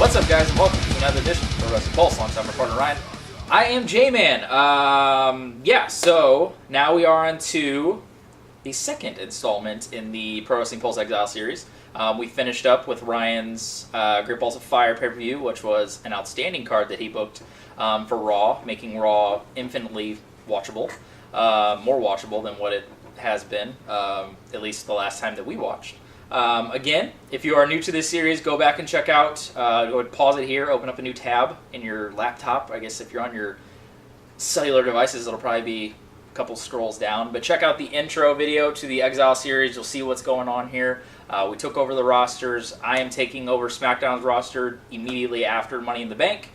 What's up, guys, and welcome to another edition of Wrestling Pulse. I'm reporter Ryan. I am Jman. So now we are on to the second installment in the Pro Wrestling Pulse Exile series. We finished up with Ryan's Great Balls of Fire pay-per-view, which was an outstanding card that he booked for Raw, making Raw infinitely watchable, more watchable than what it has been, at least the last time that we watched. Again, if you are new to this series, go back and check out, go ahead and pause it here, open up a new tab in your laptop. I guess if you're on your cellular devices, it'll probably be a couple scrolls down. But check out the intro video to the Exile series. You'll see what's going on here. We took over the rosters. I am taking over SmackDown's roster immediately after Money in the Bank,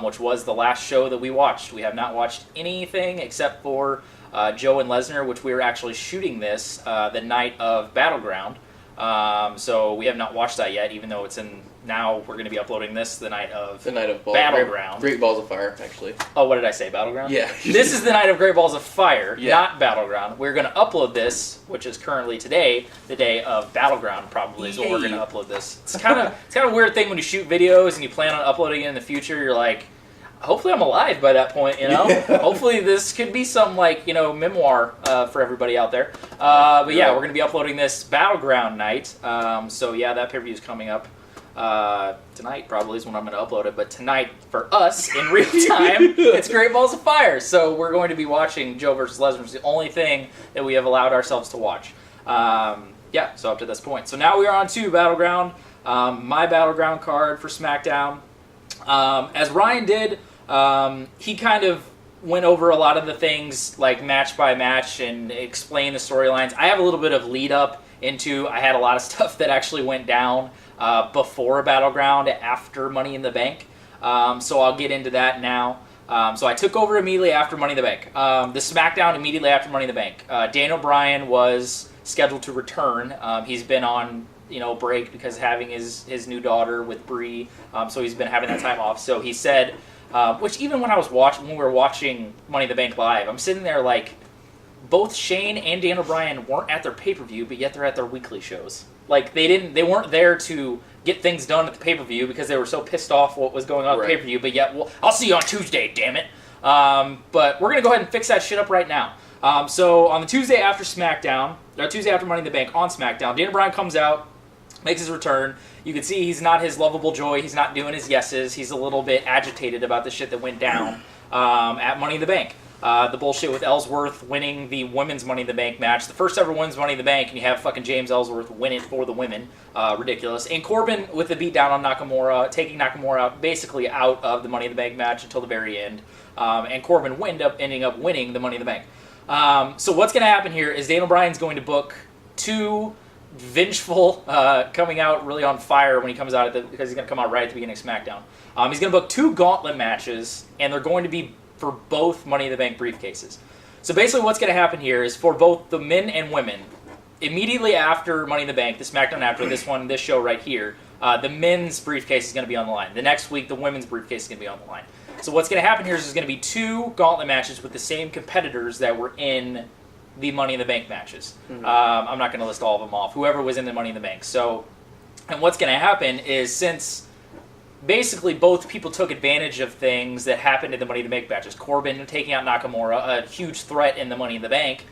which was the last show that we watched. We have not watched anything except for Joe and Lesnar, which we were actually shooting this the night of Battleground. So we have not watched that yet, even though it's in. Now we're going to be uploading this the night of Battleground. Great Balls of Fire, actually. Oh, what did I say? Battleground? Yeah. This is the night of Great Balls of Fire, not Battleground. We're going to upload this, which is currently today, the day of Battleground. Probably is what we're going to upload this. It's kind of a weird thing when you shoot videos and you plan on uploading it in the future. You're like, hopefully I'm alive by that point, you know? Hopefully this could be some, memoir for everybody out there. But yeah, we're going to be uploading this Battleground night. So yeah, that pay-per-view is coming up tonight, probably is when I'm going to upload it. But tonight, for us, in real time, it's Great Balls of Fire. So we're going to be watching Joe versus Lesnar. It's the only thing that we have allowed ourselves to watch. So up to this point. So now we are on to Battleground. My Battleground card for SmackDown. As Ryan did, he kind of went over a lot of the things like match by match and explained the storylines. I have a little bit of lead up into, I had a lot of stuff that actually went down before Battleground, after Money in the Bank. So I'll get into that now. So I took over immediately after Money in the Bank. The SmackDown immediately after Money in the Bank. Daniel Bryan was scheduled to return. He's been on break because having his new daughter with Brie, so he's been having that time off. So he said, which even when we were watching Money in the Bank live, I'm sitting there like, both Shane and Daniel Bryan weren't at their pay-per-view, but yet they're at their weekly shows. Like they weren't there to get things done at the pay-per-view because they were so pissed off what was going on at the pay-per-view. But yet, I'll see you on Tuesday, damn it. But we're gonna go ahead and fix that shit up right now. So on the Tuesday after SmackDown, or Tuesday after Money in the Bank on SmackDown, Daniel Bryan comes out, makes his return. You can see he's not his lovable joy. He's not doing his yeses. He's a little bit agitated about the shit that went down at Money in the Bank. The bullshit with Ellsworth winning the women's Money in the Bank match. The first ever women's Money in the Bank, and you have fucking James Ellsworth win it for the women. Ridiculous. And Corbin with the beatdown on Nakamura, taking Nakamura out, basically out of the Money in the Bank match until the very end. And Corbin ending up winning the Money in the Bank. So what's going to happen here is Daniel Bryan's going to book two vengeful, coming out really on fire when he comes out because he's going to come out right at the beginning of SmackDown. He's going to book two gauntlet matches, and they're going to be for both Money in the Bank briefcases. So basically what's going to happen here is for both the men and women, immediately after Money in the Bank, the SmackDown after this show right here, the men's briefcase is going to be on the line. The next week, the women's briefcase is going to be on the line. So what's going to happen here is there's going to be two gauntlet matches with the same competitors that were in the Money in the Bank matches. Mm-hmm. I'm not going to list all of them off. Whoever was in the Money in the Bank. So, and what's going to happen is since basically both people took advantage of things that happened in the Money in the Bank matches. Corbin taking out Nakamura, a huge threat in the Money in the Bank,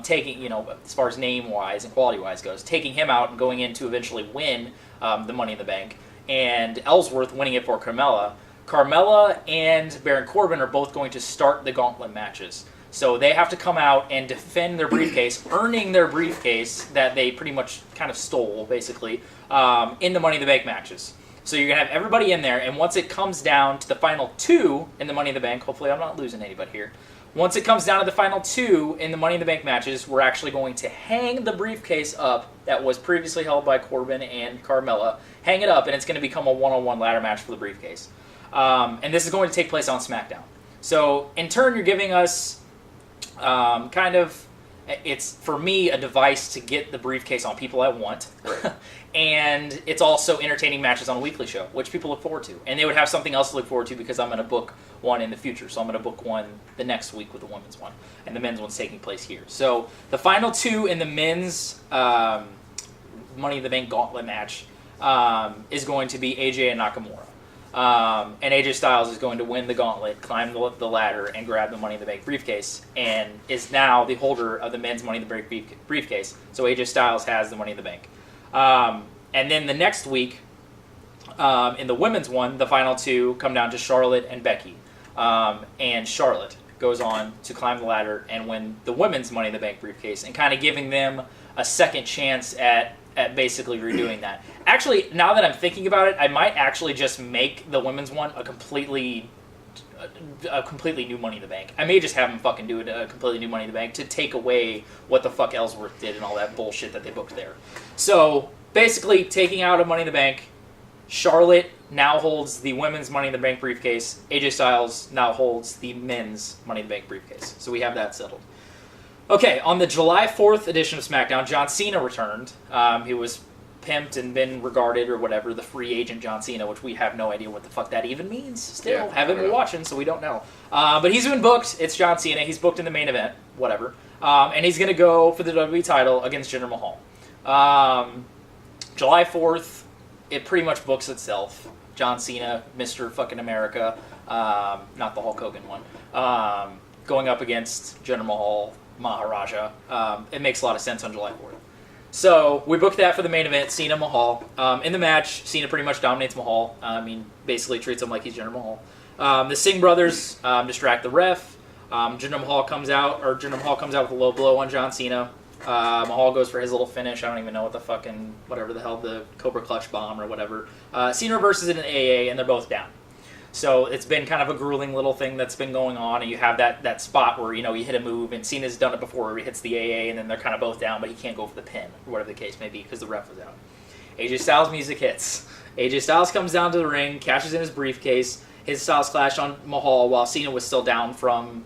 taking, as far as name-wise and quality-wise goes, taking him out and going in to eventually win the Money in the Bank, and Ellsworth winning it for Carmella. Carmella and Baron Corbin are both going to start the gauntlet matches. So they have to come out and defend their briefcase, earning their briefcase that they pretty much kind of stole, basically, in the Money in the Bank matches. So you're going to have everybody in there, and once it comes down to the final two in the Money in the Bank, hopefully I'm not losing anybody here. Once it comes down to the final two in the Money in the Bank matches, we're actually going to hang the briefcase up that was previously held by Corbin and Carmella. Hang it up, and it's going to become a one-on-one ladder match for the briefcase. And this is going to take place on SmackDown. So in turn, you're giving us it's, for me, a device to get the briefcase on people I want. Right. And it's also entertaining matches on a weekly show, which people look forward to. And they would have something else to look forward to because I'm going to book one in the future. So I'm going to book one the next week with the women's one. And the men's one's taking place here. So the final two in the men's Money in the Bank gauntlet match is going to be AJ and Nakamura. And AJ Styles is going to win the gauntlet, climb the ladder, and grab the Money in the Bank briefcase, and is now the holder of the men's Money in the Bank briefcase. So AJ Styles has the Money in the Bank. And then the next week, in the women's one, the final two come down to Charlotte and Becky. And Charlotte goes on to climb the ladder and win the women's Money in the Bank briefcase, and kind of giving them a second chance at basically redoing that. Actually, now that I'm thinking about it, I might actually just make the women's one a completely new Money in the Bank. I may just have them fucking do a completely new Money in the Bank to take away what the fuck Ellsworth did and all that bullshit that they booked there. So, basically, taking out a Money in the Bank, Charlotte now holds the women's Money in the Bank briefcase. AJ Styles now holds the men's Money in the Bank briefcase. So we have that settled. Okay, on the July 4th edition of SmackDown, John Cena returned. He was pimped and been regarded or whatever, the free agent John Cena, which we have no idea what the fuck that even means. Still, haven't been watching, so we don't know. But he's been booked. It's John Cena. He's booked in the main event, whatever. And he's going to go for the WWE title against Jinder Mahal. July 4th, it pretty much books itself. John Cena, Mr. fucking America, not the Hulk Hogan one, going up against Jinder Mahal, Maharaja. It makes a lot of sense on July 4th. So we booked that for the main event, Cena Mahal. In the match, Cena pretty much dominates Mahal. Basically treats him like he's Jinder Mahal. The Singh brothers distract the ref. Jinder Mahal comes out with a low blow on John Cena. Mahal goes for his little finish. I don't even know what the fucking, whatever the hell, the Cobra Clutch Bomb or whatever. Cena reverses it in AA, and they're both down. So it's been kind of a grueling little thing that's been going on, and you have that spot where, you hit a move, and Cena's done it before where he hits the AA, and then they're kind of both down, but he can't go for the pin, or whatever the case may be, because the ref was out. AJ Styles music hits. AJ Styles comes down to the ring, cashes in his briefcase, his Styles clash on Mahal while Cena was still down from,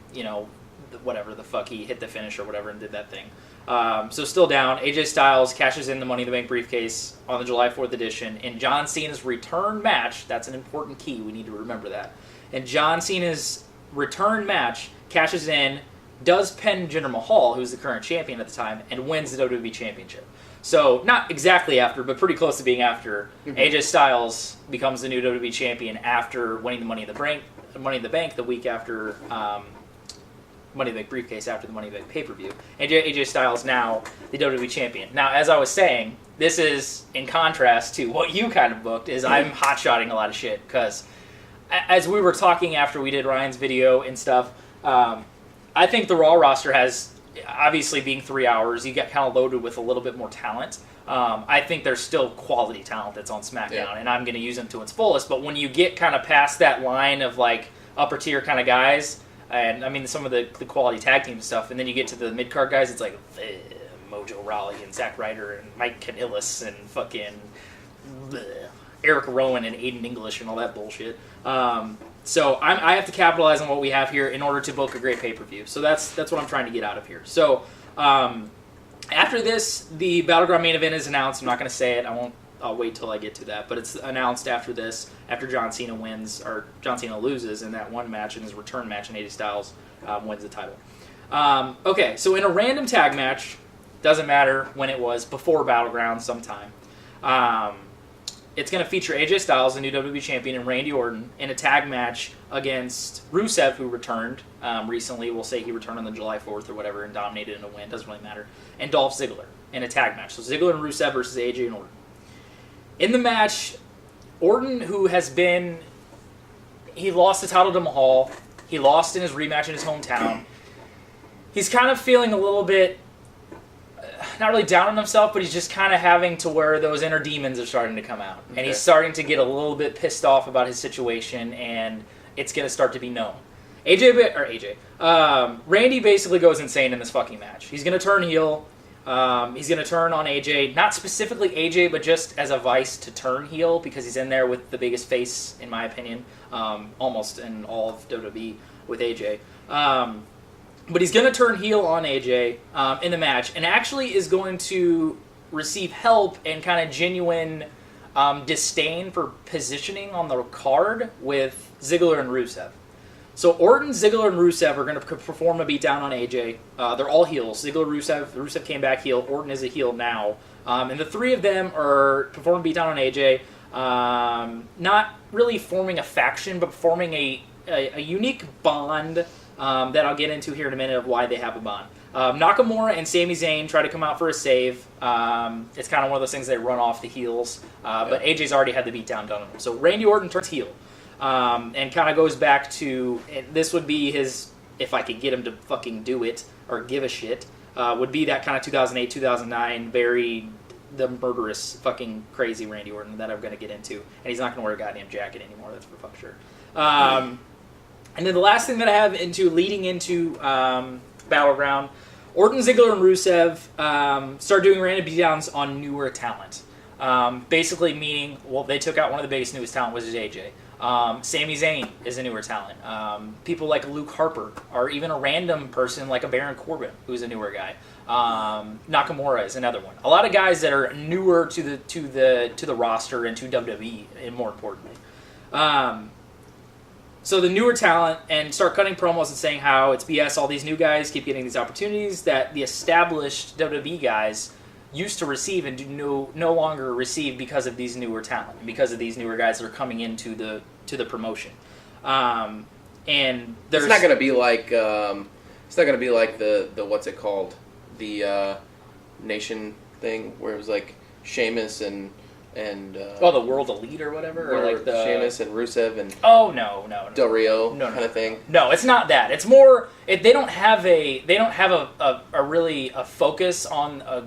whatever the fuck, he hit the finish or whatever and did that thing. So still down. AJ Styles cashes in the Money in the Bank briefcase on the July 4th edition. In John Cena's return match, that's an important key, we need to remember that. In John Cena's return match, cashes in, does pin Jinder Mahal, who's the current champion at the time, and wins the WWE Championship. So, not exactly after, but pretty close to being after, AJ Styles becomes the new WWE Champion after winning the Money in the Bank the week after Money in the Bank briefcase after the Money in the Bank pay-per-view. And AJ Styles now the WWE Champion. Now, as I was saying, this is in contrast to what you kind of booked, is I'm hot-shotting a lot of shit, because as we were talking after we did Ryan's video and stuff, I think the Raw roster has, obviously being 3 hours, you get kind of loaded with a little bit more talent. I think there's still quality talent that's on SmackDown, and I'm going to use them to its fullest, but when you get kind of past that line of like upper-tier kind of guys, and I mean some of the quality tag team stuff, and then you get to the mid-card guys, it's like Mojo Rawley and Zack Ryder and Mike Kanellis and fucking Eric Rowan and Aiden English and all that bullshit. So I have to capitalize on what we have here in order to book a great pay-per-view. So that's what I'm trying to get out of here. So after this, the Battleground main event is announced. I'm not going to say it. I'll wait till I get to that. But it's announced after this, after John Cena wins, or John Cena loses in that one match, in his return match, and AJ Styles wins the title. Okay, so in a random tag match, doesn't matter when it was, before Battleground sometime, it's going to feature AJ Styles, the new WWE Champion, and Randy Orton in a tag match against Rusev, who returned recently. We'll say he returned on the July 4th or whatever and dominated in a win. Doesn't really matter. And Dolph Ziggler in a tag match. So Ziggler and Rusev versus AJ and Orton. In the match, Orton, who he lost the title to Mahal. He lost in his rematch in his hometown. He's kind of feeling a little bit, not really down on himself, but he's just kind of having to where those inner demons are starting to come out. Okay. And he's starting to get a little bit pissed off about his situation, and it's going to start to be known. Randy basically goes insane in this fucking match. He's going to turn heel. He's going to turn on AJ, not specifically AJ, but just as a vice to turn heel, because he's in there with the biggest face, in my opinion, almost in all of WWE with AJ. But he's going to turn heel on AJ in the match, and actually is going to receive help and kind of genuine disdain for positioning on the card with Ziggler and Rusev. So Orton, Ziggler, and Rusev are going to perform a beatdown on AJ. They're all heels. Ziggler, Rusev came back heel. Orton is a heel now. And the three of them are performing a beatdown on AJ. Not really forming a faction, but forming a unique bond that I'll get into here in a minute of why they have a bond. Nakamura and Sami Zayn try to come out for a save. It's kind of one of those things they run off the heels, but AJ's already had the beatdown done on him. So Randy Orton turns heel, and kind of goes back to, this would be his, if I could get him to fucking do it or give a shit, would be that kind of 2008, 2009, very the murderous, fucking crazy Randy Orton that I'm going to get into. And he's not going to wear a goddamn jacket anymore, that's for fuck sure. And then the last thing that I have leading into Battleground, Orton, Ziggler, and Rusev start doing random beatdowns on newer talent. Basically meaning, well, they took out one of the biggest, newest talent, which is AJ. Sami Zayn is a newer talent. People like Luke Harper, or even a random person like a Baron Corbin, who's a newer guy. Nakamura is another one. A lot of guys that are newer to the roster and to WWE, and more importantly. So the newer talent, and start cutting promos and saying how it's BS, all these new guys keep getting these opportunities that the established WWE guys used to receive and do no longer receive because of these newer talent, and because of these newer guys that are coming into the promotion. And there's, it's not going to be like the what's it called, the Nation thing where it was like Sheamus and the World Elite or whatever, or like the Sheamus and Rusev and no Del Rio kind of thing. No, it's not that. It's more they don't have a really a focus on a,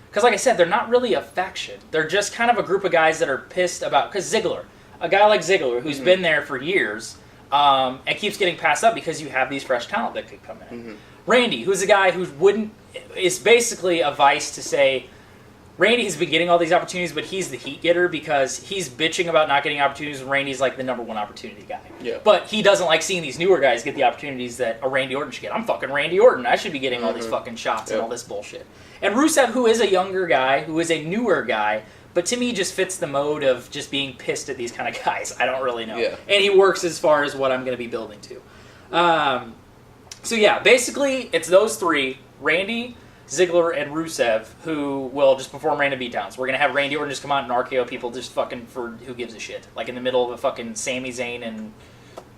because like I said, they're not really a faction. They're just kind of a group of guys that are pissed about, because Ziggler, a guy like Ziggler who's been there for years and keeps getting passed up because you have these fresh talent that could come in. Randy, who's a guy who is basically a vice to say, Randy has been getting all these opportunities, but he's the heat getter because he's bitching about not getting opportunities, and Randy's like the number one opportunity guy. Yeah. But he doesn't like seeing these newer guys get the opportunities that a Randy Orton should get. I'm fucking Randy Orton. I should be getting all these fucking shots and all this bullshit. And Rusev, who is a younger guy, who is a newer guy, but to me just fits the mode of just being pissed at these kind of guys. I don't really know. Yeah. And he works as far as what I'm going to be building to. So yeah, basically it's those three, Randy, Ziggler, and Rusev, who will just perform random beatdowns. We're going to have Randy Orton just come out and RKO people just fucking for who gives a shit. Like in the middle of a fucking Sami Zayn and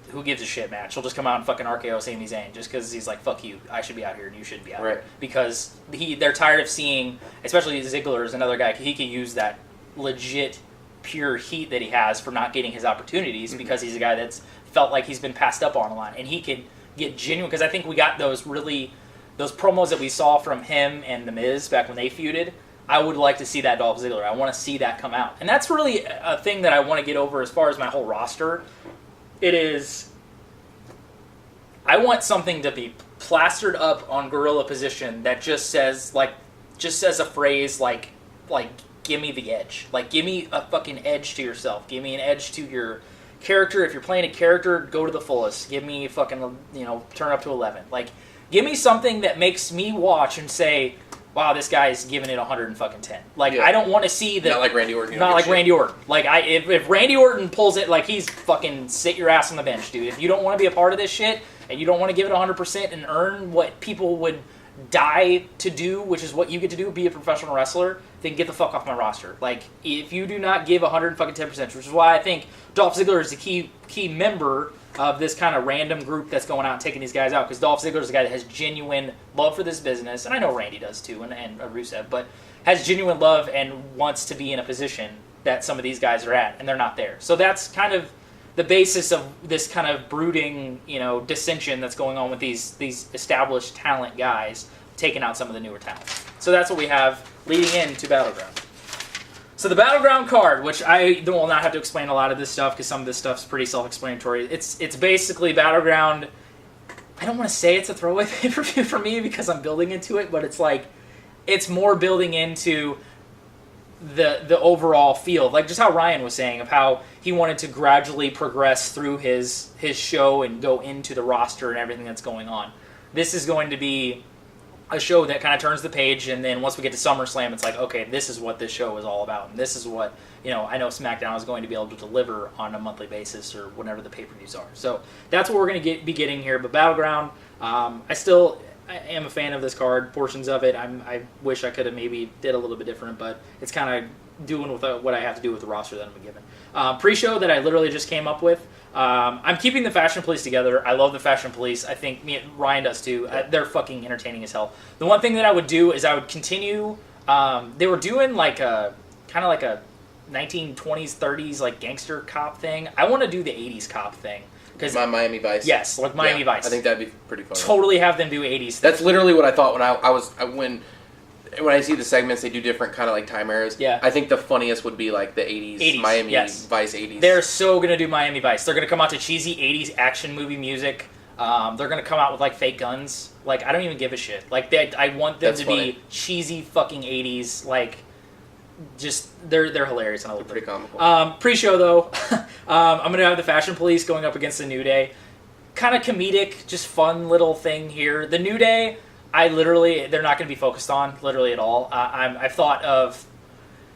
who gives a shit match. He'll just come out and fucking RKO Sami Zayn just because he's like, fuck you, I should be out here and you shouldn't be out here. Because they're tired of seeing, especially Ziggler is another guy, he can use that legit pure heat that he has for not getting his opportunities because he's a guy that's felt like he's been passed up on a lot. And he could get genuine, because I think we got those promos that we saw from him and The Miz back when they feuded. I would like to see that Dolph Ziggler. I want to see that come out. And that's really a thing that I want to get over as far as my whole roster. It is, I want something to be plastered up on Gorilla Position that just says a phrase like give me the edge. Like, give me a fucking edge to yourself. Give me an edge to your character. If you're playing a character, go to the fullest. Give me fucking, turn up to 11. Like, give me something that makes me watch and say, wow, this guy's giving it 110. Like, I don't want to see that. Not like Randy Orton. Not like Randy Orton. Like, if Randy Orton pulls it, like, he's fucking sit your ass on the bench, dude. If you don't want to be a part of this shit, and you don't want to give it 100% and earn what people would die to do, which is what you get to do, be a professional wrestler, then get the fuck off my roster. Like, if you do not give 110%, which is why I think Dolph Ziggler is the key member of this kind of random group that's going out and taking these guys out, because Dolph Ziggler is a guy that has genuine love for this business, and I know Randy does too, and Rusev, but has genuine love and wants to be in a position that some of these guys are at, and they're not there. So that's kind of the basis of this kind of brooding, dissension that's going on with these established talent guys taking out some of the newer talents. So that's what we have leading into Battleground. So the Battleground card, which I will not have to explain a lot of this stuff because some of this stuff's pretty self-explanatory. It's basically Battleground. I don't want to say it's a throwaway pay-per-view for me because I'm building into it, but it's more building into the overall feel, like just how Ryan was saying of how he wanted to gradually progress through his show and go into the roster and everything that's going on. This is going to be a show that kind of turns the page, and then once we get to SummerSlam, it's like, okay, this is what this show is all about, and this is what, I know SmackDown is going to be able to deliver on a monthly basis or whenever the pay-per-views are. So that's what we're going to be getting here. But Battleground, I am a fan of this card, portions of it. I wish I could have maybe did a little bit different, but it's kind of doing with what I have to do with the roster that I'm given. Pre-show that I literally just came up with. I'm keeping the Fashion Police together. I love the Fashion Police. I think Ryan does too. They're fucking entertaining as hell. The one thing that I would do is I would continue. They were doing like a kind of like a 1920s, 30s like gangster cop thing. I want to do the 80s cop thing. My Miami Vice. Yes, like Miami Vice. I think that'd be pretty fun. Totally have them do 80s. That's literally what I thought when I see the segments, they do different kind of like time eras. Yeah. I think the funniest would be like the 80s Miami Vice 80s. They're so going to do Miami Vice. They're going to come out to cheesy 80s action movie music. They're going to come out with like fake guns. Like, I don't even give a shit. Like, I want them be cheesy fucking 80s. Like, just, they're hilarious. And I love them. Pretty comical. Pre-show, though, I'm going to have the Fashion Police going up against the New Day. Kind of comedic, just fun little thing here. The New Day, they're not going to be focused on, literally at all. I've thought of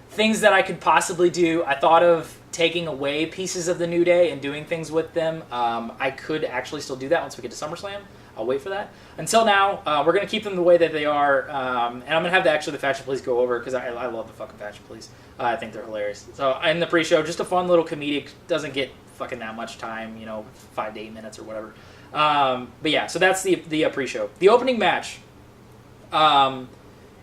things that I could possibly do. I thought of taking away pieces of the New Day and doing things with them. I could actually still do that once we get to SummerSlam. I'll wait for that. Until now, we're going to keep them the way that they are, and I'm going to have the Fashion Police go over because I love the fucking Fashion Police. I think they're hilarious. So in the pre-show, just a fun little comedic, doesn't get fucking that much time, 5 to 8 minutes or whatever. But yeah, so that's the pre-show. The opening match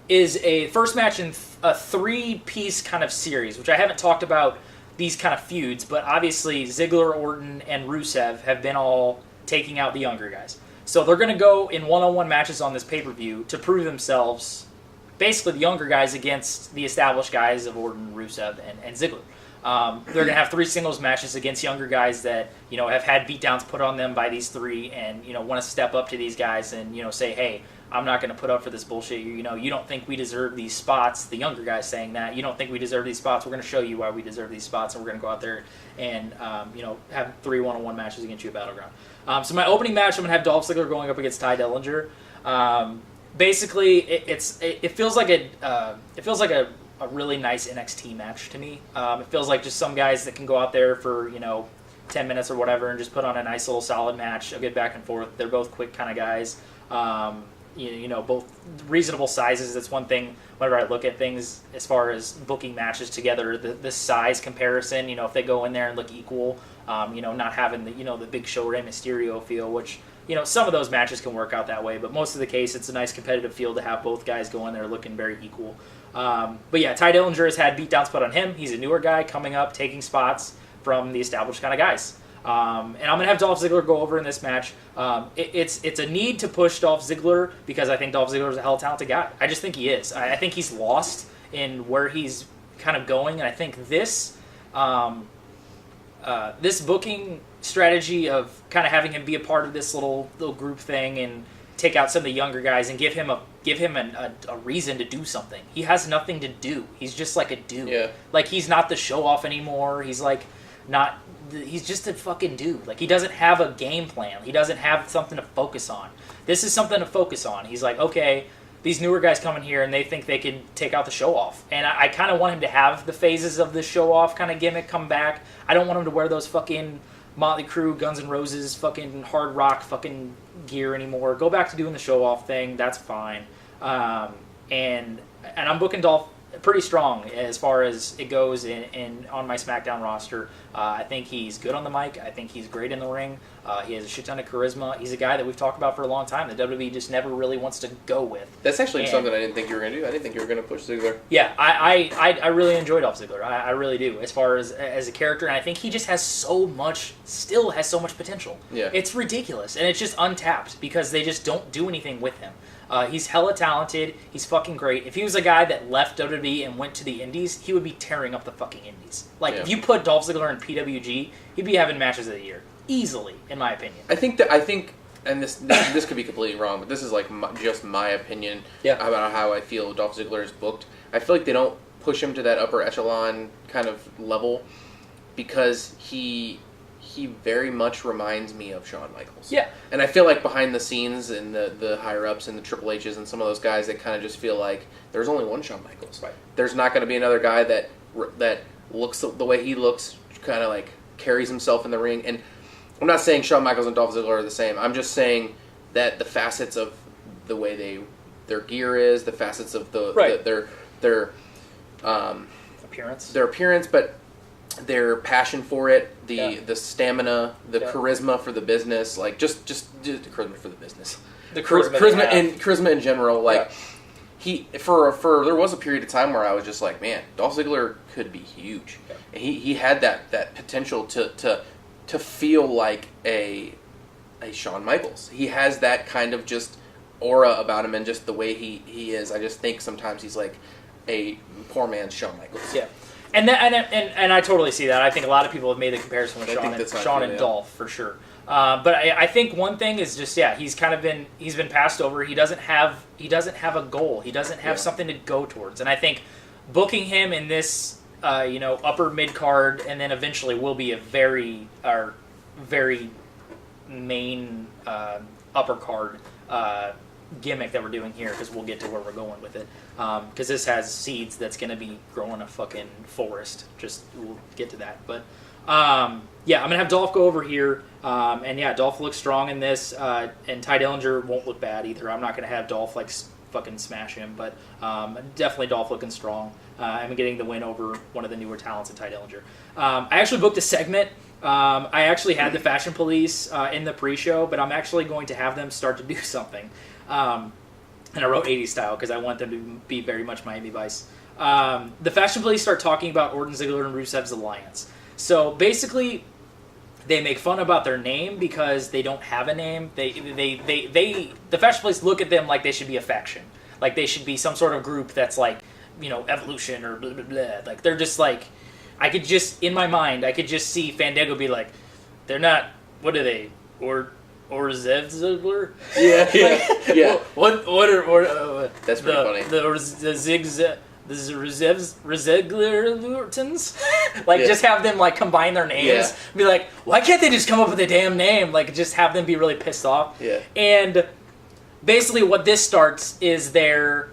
is a first match in a 3-piece kind of series, which I haven't talked about these kind of feuds, but obviously Ziggler, Orton, and Rusev have been all taking out the younger guys. So they're going to go in one-on-one matches on this pay-per-view to prove themselves, basically the younger guys against the established guys of Orton, Rusev, and Ziggler. They're going to have 3 singles matches against younger guys that, have had beatdowns put on them by these 3 and, want to step up to these guys and, say, hey, I'm not going to put up for this bullshit. You don't think we deserve these spots. The younger guys saying that. You don't think we deserve these spots. We're going to show you why we deserve these spots, and we're going to go out there and, have 3 one-on-one matches against you at Battleground. So my opening match, I'm going to have Dolph Ziggler going up against Ty Dillinger. Basically, it feels like a really nice NXT match to me. It feels like just some guys that can go out there for 10 minutes or whatever and just put on a nice little solid match, a good back and forth. They're both quick kind of guys. Both reasonable sizes. That's one thing whenever I look at things as far as booking matches together, the size comparison, if they go in there and look equal, not having the big show Rey Mysterio feel, which, some of those matches can work out that way, but most of the case, it's a nice competitive feel to have both guys go in there looking very equal. But yeah, Ty Dillinger has had beatdowns put on him. He's a newer guy coming up, taking spots from the established kind of guys. And I'm going to have Dolph Ziggler go over in this match. It's a need to push Dolph Ziggler because I think Dolph Ziggler is a hell talented guy. I just think he is. I think he's lost in where he's kind of going, and I think this this booking strategy of kind of having him be a part of this little group thing and take out some of the younger guys and give him a reason to do something. He has nothing to do. He's just like a dude. Yeah. Like, he's not the show off anymore. He's like not. He's just a fucking dude. Like, he doesn't have a game plan. He doesn't have something to focus on. This is something to focus on. He's like, okay, these newer guys come in here and they think they can take out the show off. And I kind of want him to have the phases of the show off kind of gimmick come back. I don't want him to wear those fucking Motley Crue, Guns N' Roses, fucking hard rock fucking gear anymore. Go back to doing the show off thing. That's fine. And I'm booking Dolph pretty strong as far as it goes in on my SmackDown roster. I think he's good on the mic. I think he's great in the ring. He has a shit ton of charisma. He's a guy that we've talked about for a long time. The WWE just never really wants to go with. That's actually something I didn't think you were going to do. I didn't think you were going to push Ziggler. Yeah, I really enjoyed Dolph Ziggler. I really do, as far as a character. And I think he just still has so much potential. Yeah. It's ridiculous. And it's just untapped because they just don't do anything with him. He's hella talented. He's fucking great. If he was a guy that left WWE and went to the Indies, he would be tearing up the fucking Indies. Like, if you put Dolph Ziggler in PWG, he'd be having matches of the year. Easily, in my opinion. I think, and this could be completely wrong, but this is like just my opinion about how I feel Dolph Ziggler is booked. I feel like they don't push him to that upper echelon kind of level because he very much reminds me of Shawn Michaels. Yeah. And I feel like behind the scenes and the higher-ups and the Triple H's and some of those guys, they kind of just feel like there's only one Shawn Michaels. Right. There's not going to be another guy that looks the way he looks, kind of like carries himself in the ring. And I'm not saying Shawn Michaels and Dolph Ziggler are the same. I'm just saying that the facets of the way their gear is, the facets of their appearance, but their passion for it, the stamina, the charisma for the business, like just the charisma for the business, the charisma in general, like. He for there was a period of time where I was just like, man, Dolph Ziggler could be huge. Yeah. He had that potential to feel like a Shawn Michaels. He has that kind of just aura about him, and just the way he is. I just think sometimes he's like a poor man's Shawn Michaels. Yeah, and I totally see that. I think a lot of people have made the comparison with Shawn and Dolph for sure. But I think one thing is just he's been passed over. He doesn't have a goal. He doesn't have something to go towards. And I think booking him in this upper mid card, and then eventually will be a very main upper card gimmick that we're doing here, because we'll get to where we're going with it. Because this has seeds that's going to be growing a fucking forest. We'll get to that, but. I'm going to have Dolph go over here, and Dolph looks strong in this, and Ty Dillinger won't look bad either. I'm not going to have Dolph, fucking smash him, but definitely Dolph looking strong. I'm getting the win over one of the newer talents in Ty Dillinger. I actually booked a segment. I actually had the Fashion Police in the pre-show, but I'm actually going to have them start to do something. And I wrote 80s style because I want them to be very much Miami Vice. The Fashion Police start talking about Orton, Ziggler, and Rusev's alliance. So basically, they make fun about their name because they don't have a name. The Fashion Police look at them like they should be a faction, like they should be some sort of group that's like, Evolution or blah blah blah. Like they're just like, in my mind, I could just see Fandango be like, they're not. What are they? Or Zevzler? Yeah. What are that's pretty funny. The Zigzag. The Rezeglertons? Just have them, combine their names. Yeah. Be like, why can't they just come up with a damn name? Just have them be really pissed off. Yeah. And basically what this starts is their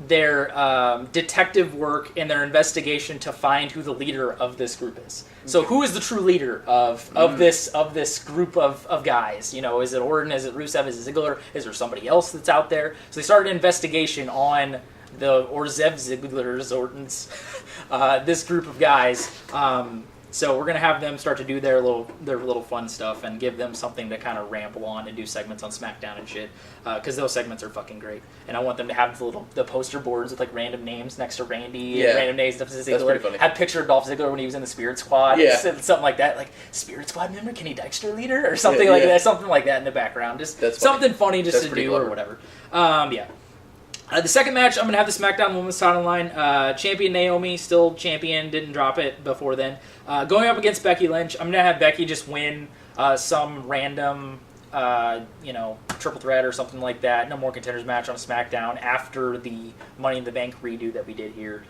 detective work and their investigation to find who the leader of this group is. So who is the true leader of this group of guys? Is it Orton? Is it Rusev? Is it Ziggler? Is there somebody else that's out there? So they started an investigation on the Orzev Ziggler's, Orton's, this group of guys. So we're gonna have them start to do their little fun stuff and give them something to kind of ramble on and do segments on SmackDown and shit. Because those segments are fucking great, and I want them to have the poster boards with random names next to Randy and random names next to Ziggler. That's pretty funny. Had a picture of Dolph Ziggler when he was in the Spirit Squad. Yeah. Something like that, like Spirit Squad member Kenny Dykstra leader or something like that. Something like that in the background. Just something funny to do or whatever. The second match, I'm going to have the SmackDown Women's title line. Champion Naomi, still champion, didn't drop it before then. Going up against Becky Lynch, I'm going to have Becky just win some random, triple threat or something like that. No more contenders match on SmackDown after the Money in the Bank redo that we did here.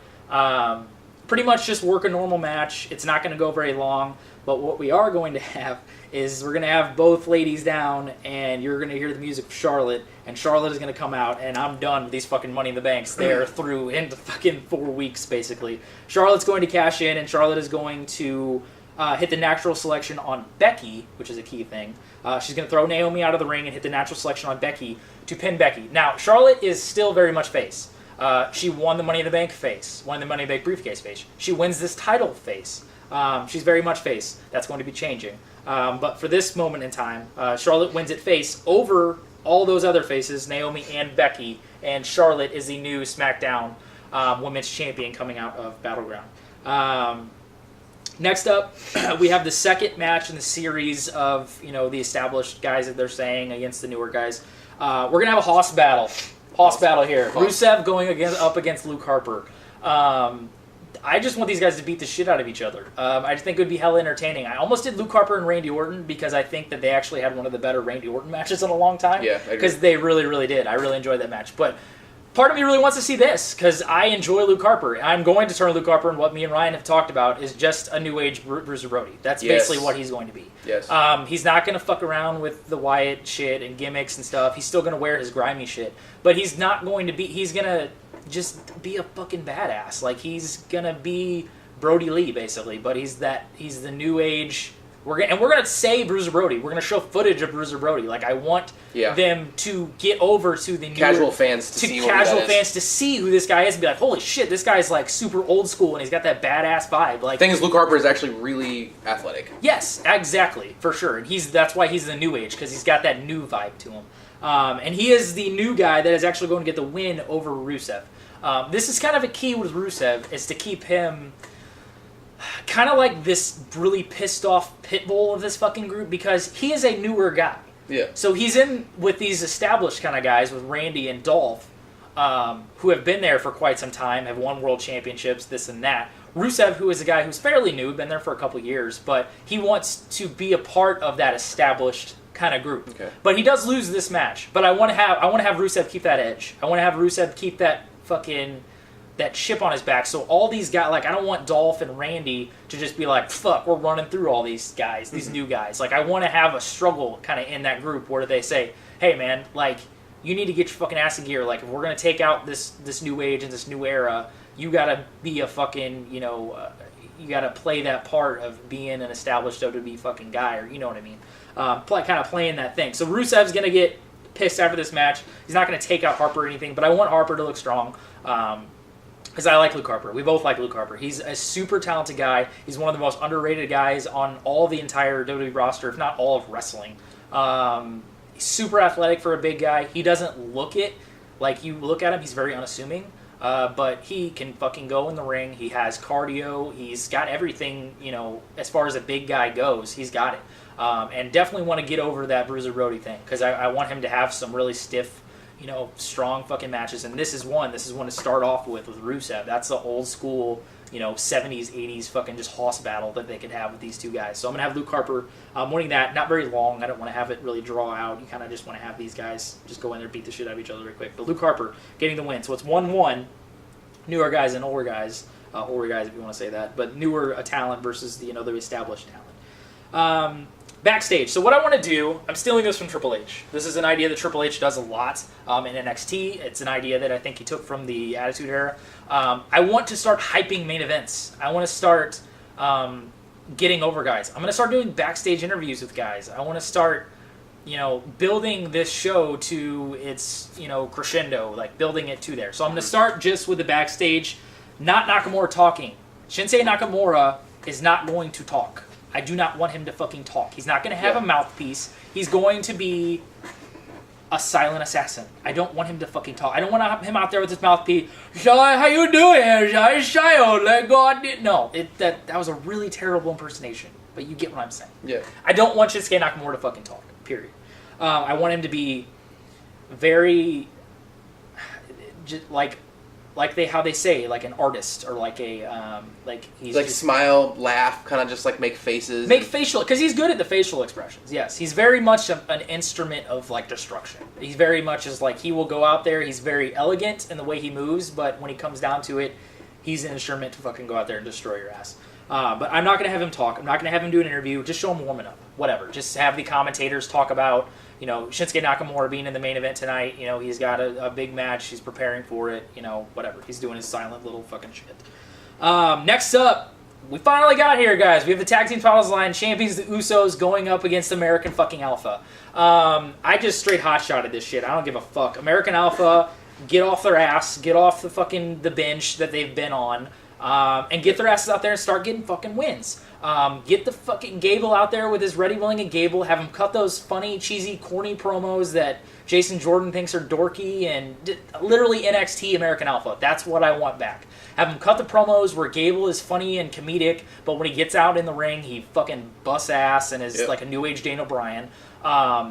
Pretty much just work a normal match. It's not going to go very long, but what we are going to have is we're going to have both ladies down, and you're going to hear the music of Charlotte, and Charlotte is going to come out, and I'm done with these fucking Money in the Banks. They're through into fucking 4 weeks, basically. Charlotte's going to cash in, and Charlotte is going to hit the natural selection on Becky, which is a key thing. She's going to throw Naomi out of the ring and hit the natural selection on Becky to pin Becky. Now, Charlotte is still very much face. She won the Money in the Bank face, won the Money in the Bank briefcase face. She wins this title face. She's very much face. That's going to be changing. But for this moment in time, Charlotte wins it face over all those other faces, Naomi and Becky, and Charlotte is the new SmackDown Women's Champion coming out of Battleground. Next up, we have the second match in the series of the established guys that they're saying against the newer guys. We're going to have a Hoss battle. Hoss battle here. Rusev going up against Luke Harper. I just want these guys to beat the shit out of each other. I just think it would be hella entertaining. I almost did Luke Harper and Randy Orton because I think that they actually had one of the better Randy Orton matches in a long time. Yeah, because they really, really did. I really enjoyed that match. But part of me really wants to see this because I enjoy Luke Harper. I'm going to turn Luke Harper, and what me and Ryan have talked about is just a new age Bruiser Brody. That's basically what he's going to be. Yes. He's not going to fuck around with the Wyatt shit and gimmicks and stuff. He's still going to wear his grimy shit. But he's not going to be... He's going to just be a fucking badass. Like, he's going to be Brody Lee, basically. But he's the new age We're gonna say Bruiser Brody. We're gonna show footage of Bruiser Brody. Like I want them to get over to the casual fans to see who this guy is and be like, holy shit, this guy's like super old school and he's got that badass vibe. Like, the thing is, Luke Harper is actually really athletic. Yes, exactly, for sure. And that's why he's the new age, because he's got that new vibe to him. And he is the new guy that is actually going to get the win over Rusev. This is kind of a key with Rusev, is to keep him kind of like this really pissed off pit bull of this fucking group, because he is a newer guy. Yeah. So he's in with these established kind of guys, with Randy and Dolph, who have been there for quite some time, have won world championships, this and that. Rusev, who is a guy who's fairly new, been there for a couple years, but he wants to be a part of that established kind of group. Okay. But he does lose this match. But I want to have Rusev keep that edge. I want to have Rusev keep that fucking that chip on his back. So all these guys, like, I don't want Dolph and Randy to just be like, fuck, we're running through all these guys, these new guys. Like, I want to have a struggle kind of in that group where they say, hey, man, like, you need to get your fucking ass in gear. Like, if we're going to take out this new age and this new era, you got to be a fucking, you got to play that part of being an established WWE fucking guy, or you know what I mean. Kind of playing that thing. So Rusev's going to get pissed after this match. He's not going to take out Harper or anything, but I want Harper to look strong. Because I like Luke Harper. We both like Luke Harper. He's a super talented guy. He's one of the most underrated guys on all the entire WWE roster, if not all of wrestling. He's super athletic for a big guy. He doesn't look it. Like, you look at him, he's very unassuming. But he can fucking go in the ring. He has cardio. He's got everything, as far as a big guy goes. He's got it. And definitely want to get over that Bruiser Brody thing, because I want him to have some really stiff, strong fucking matches. And this is one to start off with Rusev. That's the old school, 70s, 80s fucking just hoss battle that they could have with these two guys. So I'm going to have Luke Harper winning that. Not very long. I don't want to have it really draw out. You kind of just want to have these guys just go in there, beat the shit out of each other real quick. But Luke Harper getting the win. So it's 1-1. Newer guys and older guys. Older guys, if you want to say that. But newer talent versus the established talent. Backstage. So what I want to do, I'm stealing this from Triple H. This is an idea that Triple H does a lot in NXT. It's an idea that I think he took from the Attitude Era. I want to start hyping main events. I want to start getting over guys. I'm going to start doing backstage interviews with guys. I want to start, building this show to its, crescendo, like building it to there. So I'm going to start just with the backstage, not Nakamura talking. Shinsuke Nakamura is not going to talk. I do not want him to fucking talk. He's not going to have a mouthpiece. He's going to be a silent assassin. I don't want him to fucking talk. I don't want him out there with his mouthpiece. How you doing? No, that was a really terrible impersonation. But you get what I'm saying. Yeah. I don't want Shinsuke Nakamura to fucking talk. Period. I want him to be very, how they say, like an artist, or like a he's like just, smile, laugh, kind of just like make faces, facial, because he's good at the facial expressions. Yes, he's very much an instrument of like destruction. He's very much he will go out there. He's very elegant in the way he moves, but when he comes down to it, he's an instrument to fucking go out there and destroy your ass. But I'm not gonna have him talk. I'm not gonna have him do an interview. Just show him warming up. Whatever. Just have the commentators talk about Shinsuke Nakamura being in the main event tonight. He's got a big match. He's preparing for it. Whatever. He's doing his silent little fucking shit. Next up, we finally got here, guys. We have the Tag Team Titles line champions, the Usos, going up against American fucking Alpha. I just straight hot-shotted this shit. I don't give a fuck. American Alpha, get off their ass. Get off the bench that they've been on. And get their asses out there and start getting fucking wins. Get the fucking Gable out there with his Ready, Willing, and Gable. Have him cut those funny, cheesy, corny promos that Jason Jordan thinks are dorky, and literally NXT American Alpha. That's what I want back. Have him cut the promos where Gable is funny and comedic, but when he gets out in the ring, he fucking busts ass and is like a new age Daniel Bryan.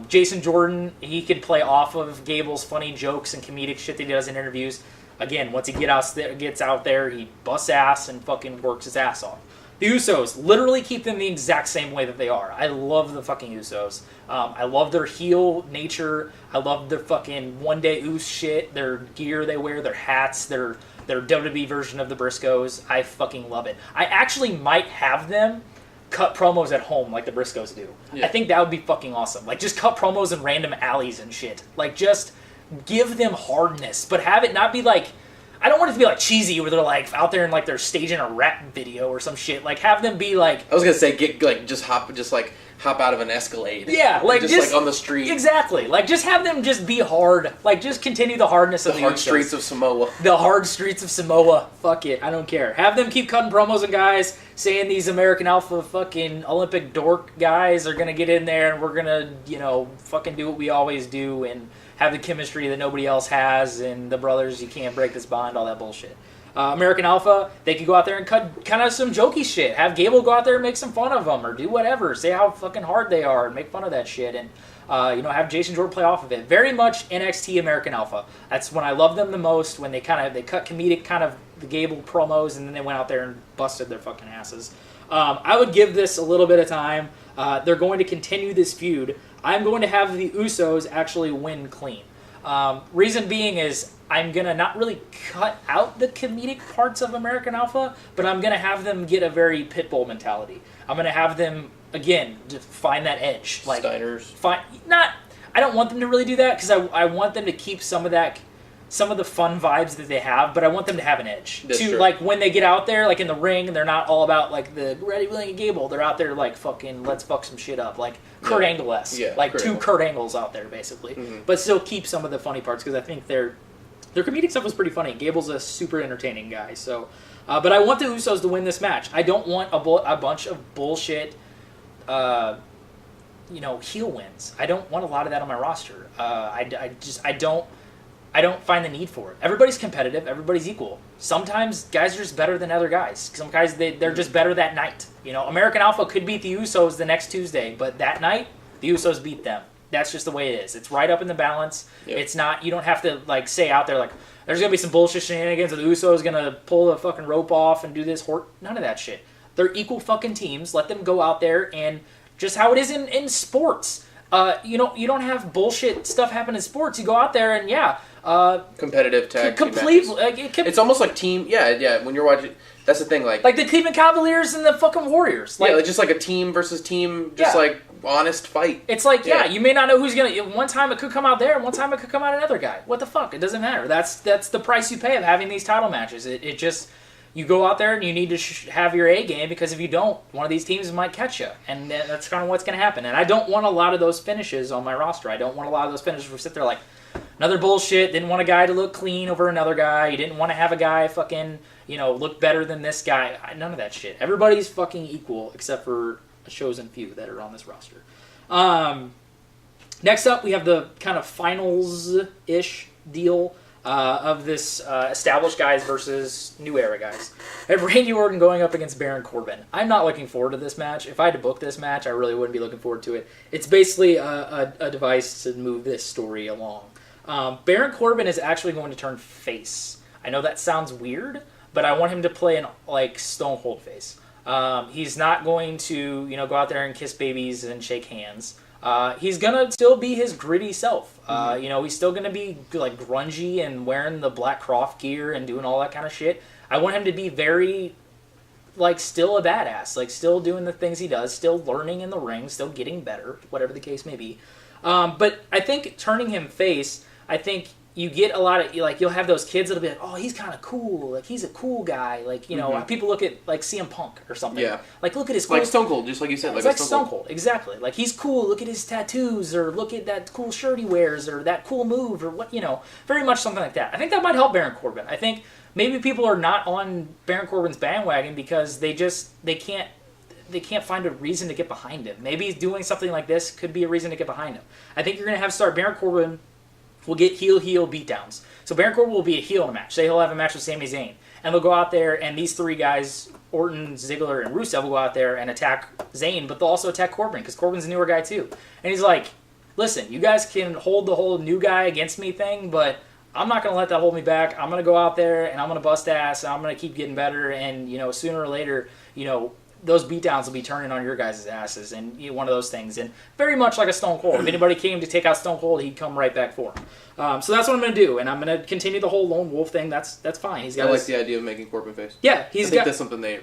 Jason Jordan, he can play off of Gable's funny jokes and comedic shit that he does in interviews. Again, once he gets out there, he busts ass and fucking works his ass off. The Usos, literally keep them the exact same way that they are. I love the fucking Usos. I love their heel nature. I love their fucking one-day Us shit, their gear they wear, their hats, their WWE version of the Briscoes. I fucking love it. I actually might have them cut promos at home like the Briscoes do. Yeah. I think that would be fucking awesome. Like, just cut promos in random alleys and shit. Like, just give them hardness, but have it not be like... I don't want it to be like cheesy where they're like out there and like they're staging a rap video or some shit. Like have them be like. I was gonna say just hop out of an Escalade. Yeah, like just like on the street. Exactly. Like just have them just be hard. Like just continue the hardness of the hard streets of Samoa. The hard streets of Samoa. Fuck it. I don't care. Have them keep cutting promos and guys saying these American Alpha fucking Olympic dork guys are gonna get in there and we're gonna, fucking do what we always do and have the chemistry that nobody else has and the brothers, you can't break this bond, all that bullshit. American Alpha, they could go out there and cut kind of some jokey shit. Have Gable go out there and make some fun of them or do whatever. Say how fucking hard they are and make fun of that shit. And, have Jason Jordan play off of it. Very much NXT American Alpha. That's when I love them the most, when they cut comedic kind of the Gable promos and then they went out there and busted their fucking asses. I would give this a little bit of time. They're going to continue this feud. I'm going to have the Usos actually win clean. Reason being is I'm going to not really cut out the comedic parts of American Alpha, but I'm going to have them get a very Pitbull mentality. I'm going to have them, again, to find that edge. Like Steiners. I don't want them to really do that because I want them to keep some of the fun vibes that they have, but I want them to have an edge. That's true. Like when they get out there, like in the ring, they're not all about like the Ready, Willing, and Gable. They're out there like fucking let's fuck some shit up, like Kurt Angle-esque. Yeah, like two Kurt Angles out there basically, but still keep some of the funny parts because I think their comedic stuff was pretty funny. Gable's a super entertaining guy, so. But I want the Usos to win this match. I don't want a bunch of bullshit. Heel wins. I don't want a lot of that on my roster. I don't find the need for it. Everybody's competitive. Everybody's equal. Sometimes guys are just better than other guys. Some guys, they're just better that night. American Alpha could beat the Usos the next Tuesday, but that night, the Usos beat them. That's just the way it is. It's right up in the balance. Yep. It's not, you don't have to say out there there's going to be some bullshit shenanigans and the Usos going to pull the fucking rope off and do this. None of that shit. They're equal fucking teams. Let them go out there and just how it is in sports. You don't have bullshit stuff happen in sports. You go out there and competitive tag. Completely. It's almost like team. Yeah. When you're watching, that's the thing. Like the Cleveland Cavaliers and the fucking Warriors. Just like a team versus team. Just like honest fight. It's you may not know who's gonna. One time it could come out there, and one time it could come out another guy. What the fuck? It doesn't matter. That's the price you pay of having these title matches. It just. You go out there and you need to have your A game because if you don't, one of these teams might catch you. And that's kind of what's going to happen. And I don't want a lot of those finishes on my roster. I don't want a lot of those finishes where sit there like, another bullshit, didn't want a guy to look clean over another guy. You didn't want to have a guy fucking, look better than this guy. None of that shit. Everybody's fucking equal except for a chosen few that are on this roster. Next up, we have the kind of finals-ish deal. Of this established guys versus new era guys. I have Randy Orton going up against Baron Corbin. I'm not looking forward to this match. If I had to book this match, I really wouldn't be looking forward to it. It's basically a device to move this story along. Baron Corbin is actually going to turn face. I know that sounds weird, but I want him to play an Stone Cold face. He's not going to go out there and kiss babies and shake hands. He's gonna still be his gritty self. He's still gonna be grungy and wearing the Black Croft gear and doing all that kind of shit. I want him to be very, still a badass. Still doing the things he does, still learning in the ring, still getting better, whatever the case may be. But I think turning him face, I think you get a lot of, you'll have those kids that'll be like, oh, he's kind of cool. He's a cool guy. People look at, CM Punk or something. Yeah. Look at his cool... Like Stone Cold, just like you said. It's like Stone Cold, exactly. He's cool. Look at his tattoos, or look at that cool shirt he wears, or that cool move, or what, very much something like that. I think that might help Baron Corbin. I think maybe people are not on Baron Corbin's bandwagon because they can't find a reason to get behind him. Maybe doing something like this could be a reason to get behind him. I think you're going to have Baron Corbin will get heel beatdowns. So Baron Corbin will be a heel in a match. Say he'll have a match with Sami Zayn. And they'll go out there, and these three guys, Orton, Ziggler, and Rusev, will go out there and attack Zayn, but they'll also attack Corbin, because Corbin's a newer guy too. And he's like, listen, you guys can hold the whole new guy against me thing, but I'm not going to let that hold me back. I'm going to go out there, and I'm going to bust ass, and I'm going to keep getting better, and, sooner or later, those beatdowns will be turning on your guys' asses, and one of those things. And very much like a Stone Cold. If anybody came to take out Stone Cold, he'd come right back for him. So that's what I'm going to do, and I'm going to continue the whole lone wolf thing. That's fine. He's got. I like the idea of making Corbin face. Yeah, I think that's something they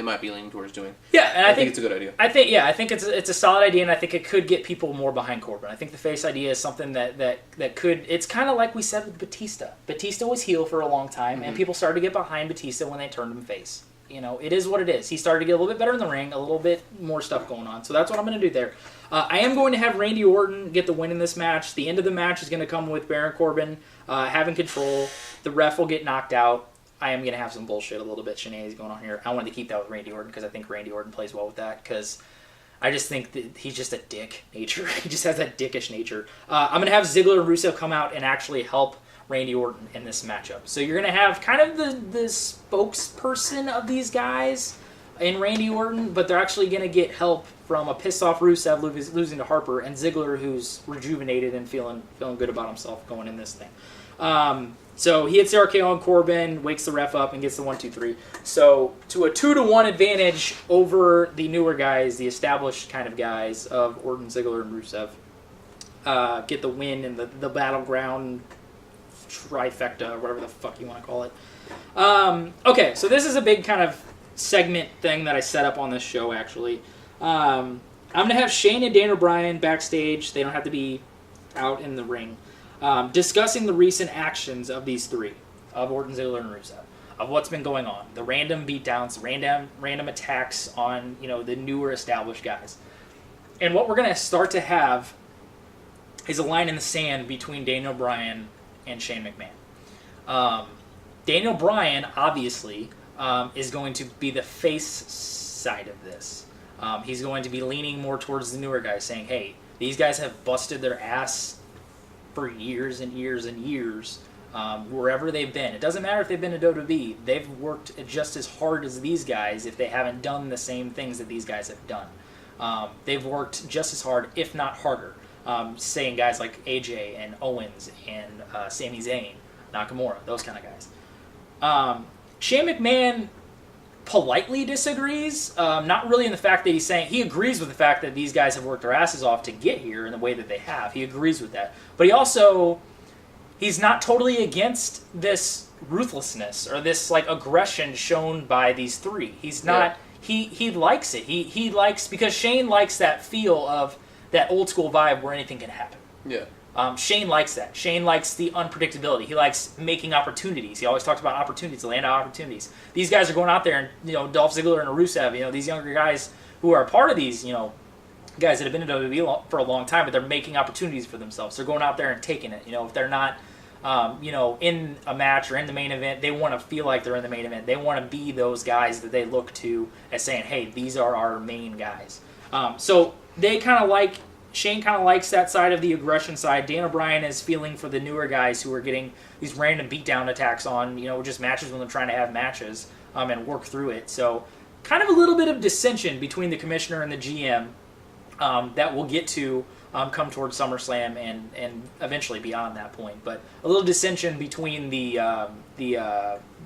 might be leaning towards doing. Yeah, and I think it's a good idea. I think it's a solid idea, and I think it could get people more behind Corbin. I think the face idea is something that could. It's kind of like we said with Batista. Batista was heel for a long time, and people started to get behind Batista when they turned him face. It is what it is. He started to get a little bit better in the ring, a little bit more stuff going on. So that's what I'm going to do there. I am going to have Randy Orton get the win in this match. The end of the match is going to come with Baron Corbin having control. The ref will get knocked out. I am going to have some bullshit, a little bit shenanigans going on here. I wanted to keep that with Randy Orton because I think Randy Orton plays well with that because I just think that he's just a dick nature. He just has that dickish nature. I'm going to have Ziggler and Rusev come out and actually help Randy Orton in this matchup. So you're going to have kind of the spokesperson of these guys in Randy Orton, but they're actually going to get help from a pissed-off Rusev losing to Harper and Ziggler, who's rejuvenated and feeling good about himself going in this thing. So he hits the RKO on Corbin, wakes the ref up, and gets the 1-2-3. So to a 2-1 advantage over the newer guys, the established kind of guys of Orton, Ziggler, and Rusev. Get the win in the Battleground trifecta, or whatever the fuck you want to call it. Okay, so this is a big kind of segment thing that I set up on this show, actually. I'm going to have Shane and Daniel Bryan backstage. They don't have to be out in the ring. Discussing the recent actions of these three, of Orton, Ziggler, and Rusev, of what's been going on. The random beatdowns, random attacks on, the newer established guys. And what we're going to start to have is a line in the sand between Daniel Bryan and Shane McMahon. Daniel Bryan, obviously, is going to be the face side of this. He's going to be leaning more towards the newer guys, saying, hey, these guys have busted their ass for years and years and years, wherever they've been. It doesn't matter if they've been to WWE. They've worked just as hard as these guys if they haven't done the same things that these guys have done. They've worked just as hard, if not harder. Saying guys like AJ and Owens and Sami Zayn, Nakamura, those kind of guys. Shane McMahon politely disagrees, not really in the fact that he's saying, he agrees with the fact that these guys have worked their asses off to get here in the way that they have. He agrees with that. But he's not totally against this ruthlessness or this aggression shown by these three. He's not, he likes it. He likes, because Shane likes that feel of that old school vibe where anything can happen. Yeah. Shane likes that. Shane likes the unpredictability. He likes making opportunities. He always talks about opportunities, land opportunities. These guys are going out there and, Dolph Ziggler and Rusev, these younger guys who are a part of these, guys that have been in WWE for a long time, but they're making opportunities for themselves. They're going out there and taking it. If they're not, in a match or in the main event, they want to feel like they're in the main event. They want to be those guys that they look to as saying, hey, these are our main guys. So they kind of Shane kind of likes that side of the aggression side. Daniel Bryan is feeling for the newer guys who are getting these random beatdown attacks on, just matches when they're trying to have matches and work through it. So kind of a little bit of dissension between the commissioner and the GM that we'll get to come towards SummerSlam and eventually beyond that point. But a little dissension between the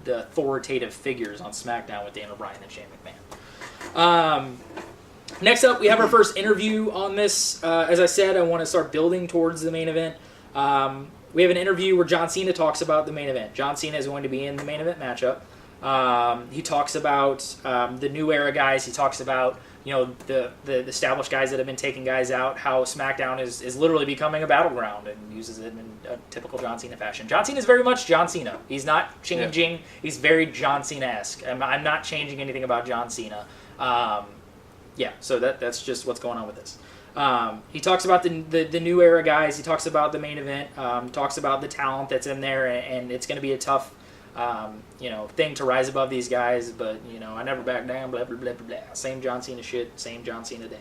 authoritative figures on SmackDown with Daniel Bryan and Shane McMahon. Next up, we have our first interview on this. As I said, I want to start building towards the main event. We have an interview where John Cena talks about the main event. John Cena is going to be in the main event matchup. He talks about the new era guys. He talks about the established guys that have been taking guys out, how SmackDown is literally becoming a battleground, and uses it in a typical John Cena fashion. John Cena is very much John Cena. He's not changing. Yeah. He's very John Cena-esque. I'm not changing anything about John Cena. So that's just what's going on with this. He talks about the new era guys. He talks about the main event. Talks about the talent that's in there, and it's going to be a tough, thing to rise above these guys. But I never back down. Blah blah blah blah blah. Same John Cena shit. Same John Cena day.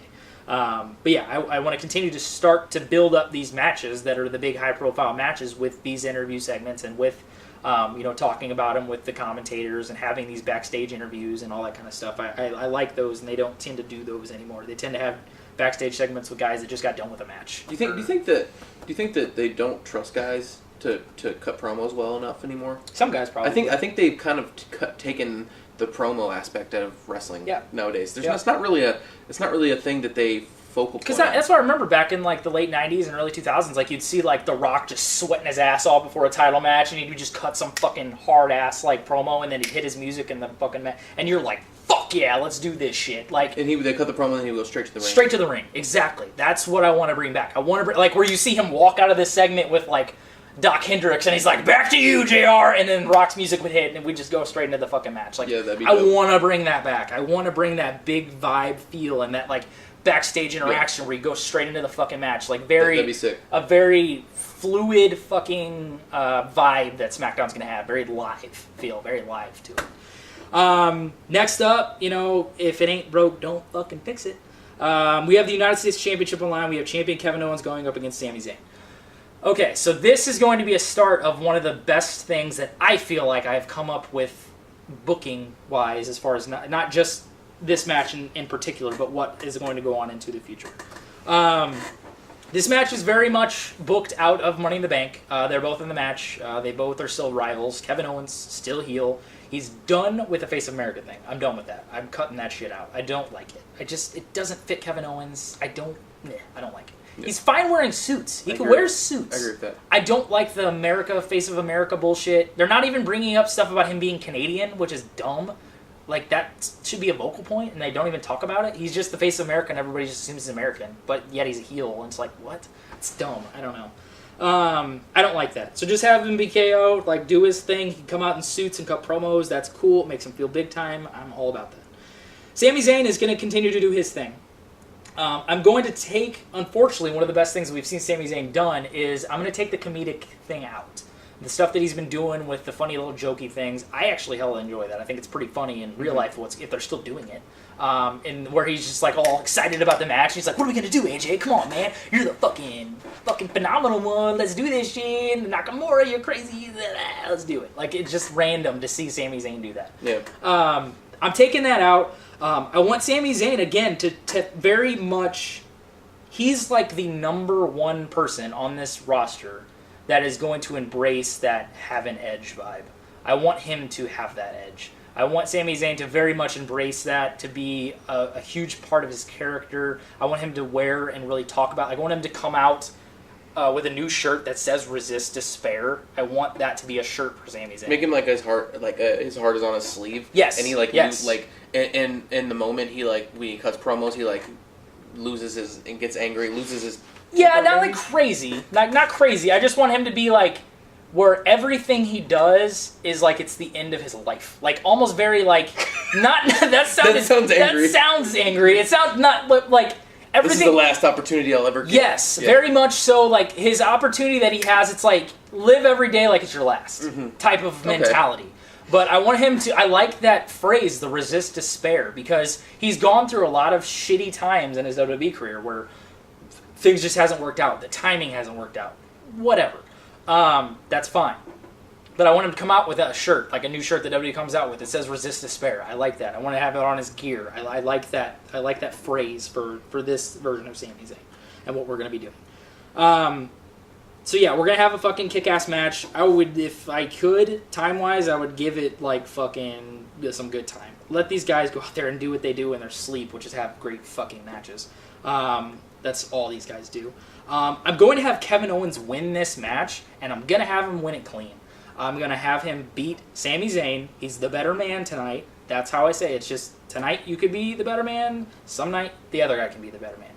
I want to continue to start to build up these matches that are the big high profile matches with these interview segments and with. Talking about them with the commentators and having these backstage interviews and all that kind of stuff. I like those, and they don't tend to do those anymore. They tend to have backstage segments with guys that just got done with a match. Do you think that they don't trust guys to cut promos well enough anymore? Some guys probably. I think they've kind of taken the promo aspect out of wrestling nowadays. There's Yeah. It's not really a thing that they focal point. Because that's what I remember back in like the late '90s and early 2000s. Like you'd see like The Rock just sweating his ass off before a title match, and he'd just cut some fucking hard ass like promo, and then he'd hit his music in the fucking match, and you're like, fuck yeah, let's do this shit. Like, and they cut the promo and he would go straight to the ring. Straight to the ring, exactly. That's what I want to bring back. I want to bring, like, where you see him walk out of this segment with like Doc Hendricks, and he's like, back to you, JR, and then Rock's music would hit, and we just go straight into the fucking match. Like, yeah, that'd be I dope. want to bring that back. I want to bring that big vibe feel and that like backstage interaction where you go straight into the fucking match. Like That'd be sick. A very fluid fucking vibe that SmackDown's gonna have. Very live feel, very live to it. Next up, you know, if it ain't broke, don't fucking fix it. We have the United States Championship on line. We have champion Kevin Owens going up against Sami Zayn. Okay, so this is going to be a start of one of the best things that I feel like I've come up with booking-wise, as far as not just this match in particular, but what is going to go on into the future. This match is very much booked out of Money in the Bank. They're both in the match. They both are still rivals. Kevin Owens, still heel. He's done with the Face of America thing. I'm done with that. I'm cutting that shit out. I don't like it. It doesn't fit Kevin Owens. I don't like it. Yeah. He's fine wearing suits. He can wear suits. I agree with that. I don't like the Face of America bullshit. They're not even bringing up stuff about him being Canadian, which is dumb. Like, that should be a vocal point, and they don't even talk about it. He's just the face of America, and everybody just assumes he's American. But yet he's a heel, and it's like, what? It's dumb. I don't know. I don't like that. So just have him be KO, like, do his thing. He can come out in suits and cut promos. That's cool. It makes him feel big time. I'm all about that. Sami Zayn is going to continue to do his thing. I'm going to take, unfortunately, one of the best things that we've seen Sami Zayn done is I'm going to take the comedic thing out. The stuff that he's been doing with the funny little jokey things, I actually hella enjoy that. I think it's pretty funny in real life if they're still doing it. And where he's just like all excited about the match. He's like, what are we going to do, AJ? Come on, man. You're the fucking phenomenal one. Let's do this shit. Nakamura, you're crazy. Let's do it. Like, it's just random to see Sami Zayn do that. Yeah. I'm taking that out. I want Sami Zayn, again, to very much... He's like the number one person on this roster that is going to embrace that have an edge vibe. I want him to have that edge. I want Sami Zayn to very much embrace that, to be a huge part of his character. I want him to wear and really talk about... I want him to come out with a new shirt that says "Resist Despair." I want that to be a shirt for Sami Zayn. Make him like his heart is on his sleeve. Yes. And he like yes. in the moment he like when he cuts promos he like loses his and gets angry, loses his. Yeah, not like crazy. Not crazy. I just want him to be like, where everything he does is like it's the end of his life. Like almost very like, not that sounds angry. That sounds angry. It sounds not like everything. This is the last opportunity I'll ever get. Yes, very much so. Like his opportunity that he has, it's like live every day like it's your last type of mentality. Okay. But I want him to. I like that phrase, the resist despair, because he's gone through a lot of shitty times in his WWE career where things just hasn't worked out. The timing hasn't worked out. Whatever. That's fine. But I want him to come out with a shirt, like a new shirt that WWE comes out with. It says "Resist Despair." I like that. I want to have it on his gear. I like that. I like that phrase for this version of Sami Zayn and what we're going to be doing. So yeah, we're going to have a fucking kick-ass match. I would, if I could, time-wise, I would give it like fucking some good time. Let these guys go out there and do what they do in their sleep, which is have great fucking matches. That's all these guys do. I'm going to have Kevin Owens win this match, and I'm going to have him win it clean. I'm going to have him beat Sami Zayn. He's the better man tonight. That's how I say it. It's just tonight you could be the better man. Some night the other guy can be the better man.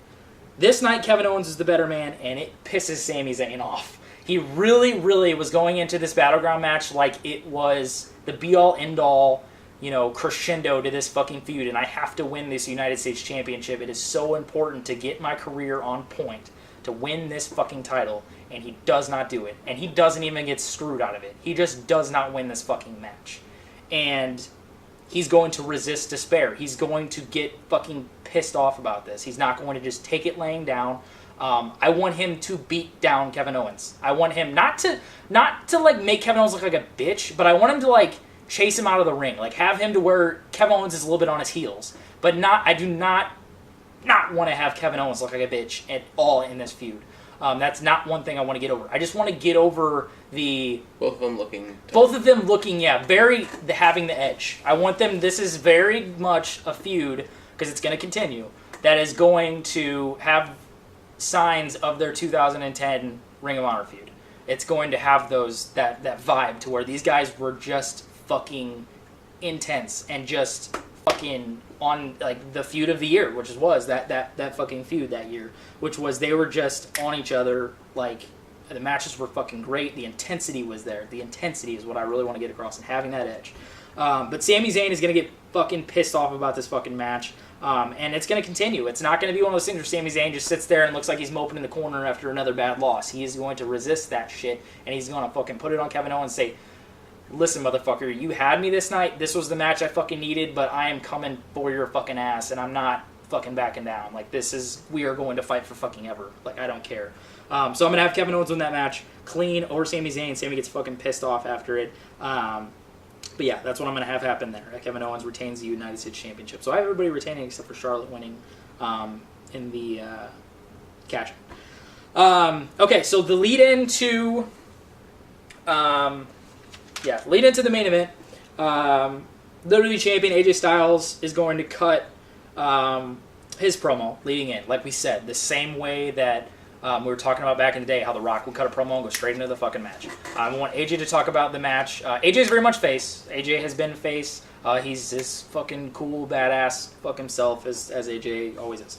This night Kevin Owens is the better man, and it pisses Sami Zayn off. He really, really was going into this Battleground match like it was the be-all, end-all, crescendo to this fucking feud, and I have to win this United States Championship. It is so important to get my career on point to win this fucking title, and he does not do it. And he doesn't even get screwed out of it. He just does not win this fucking match. And he's going to resist despair. He's going to get fucking pissed off about this. He's not going to just take it laying down. I want him to beat down Kevin Owens. I want him not to like make Kevin Owens look like a bitch, but I want him to like chase him out of the ring. Like have him to where Kevin Owens is a little bit on his heels. But I do not want to have Kevin Owens look like a bitch at all in this feud. That's not one thing I want to get over. I just want to get over both of them looking tough. Both of them looking, having the edge. I want them. This is very much a feud, because it's going to continue, that is going to have signs of their 2010 Ring of Honor feud. It's going to have that vibe to where these guys were just fucking intense and just fucking on like the feud of the year, which was that fucking feud that year, which was they were just on each other. Like, the matches were fucking great. The intensity was there. The intensity is what I really want to get across, and having that edge. But Sami Zayn is going to get fucking pissed off about this fucking match. And it's going to continue. It's not going to be one of those things where Sami Zayn just sits there and looks like he's moping in the corner after another bad loss. He is going to resist that shit, and he's going to fucking put it on Kevin Owens and say, listen, motherfucker, you had me this night. This was the match I fucking needed, but I am coming for your fucking ass, and I'm not fucking backing down. Like, we are going to fight for fucking ever. Like, I don't care. So I'm going to have Kevin Owens win that match clean over Sami Zayn. Sami gets fucking pissed off after it. But yeah, that's what I'm going to have happen there. Kevin Owens retains the United States Championship. So I have everybody retaining except for Charlotte winning in the catch. Okay, so the lead into the main event. WWE Champion AJ Styles is going to cut his promo leading in, like we said, the same way that we were talking about back in the day, how The Rock would cut a promo and go straight into the fucking match. I want AJ to talk about the match. AJ is very much face. AJ has been face. He's his fucking cool, badass fuck himself, as AJ always is.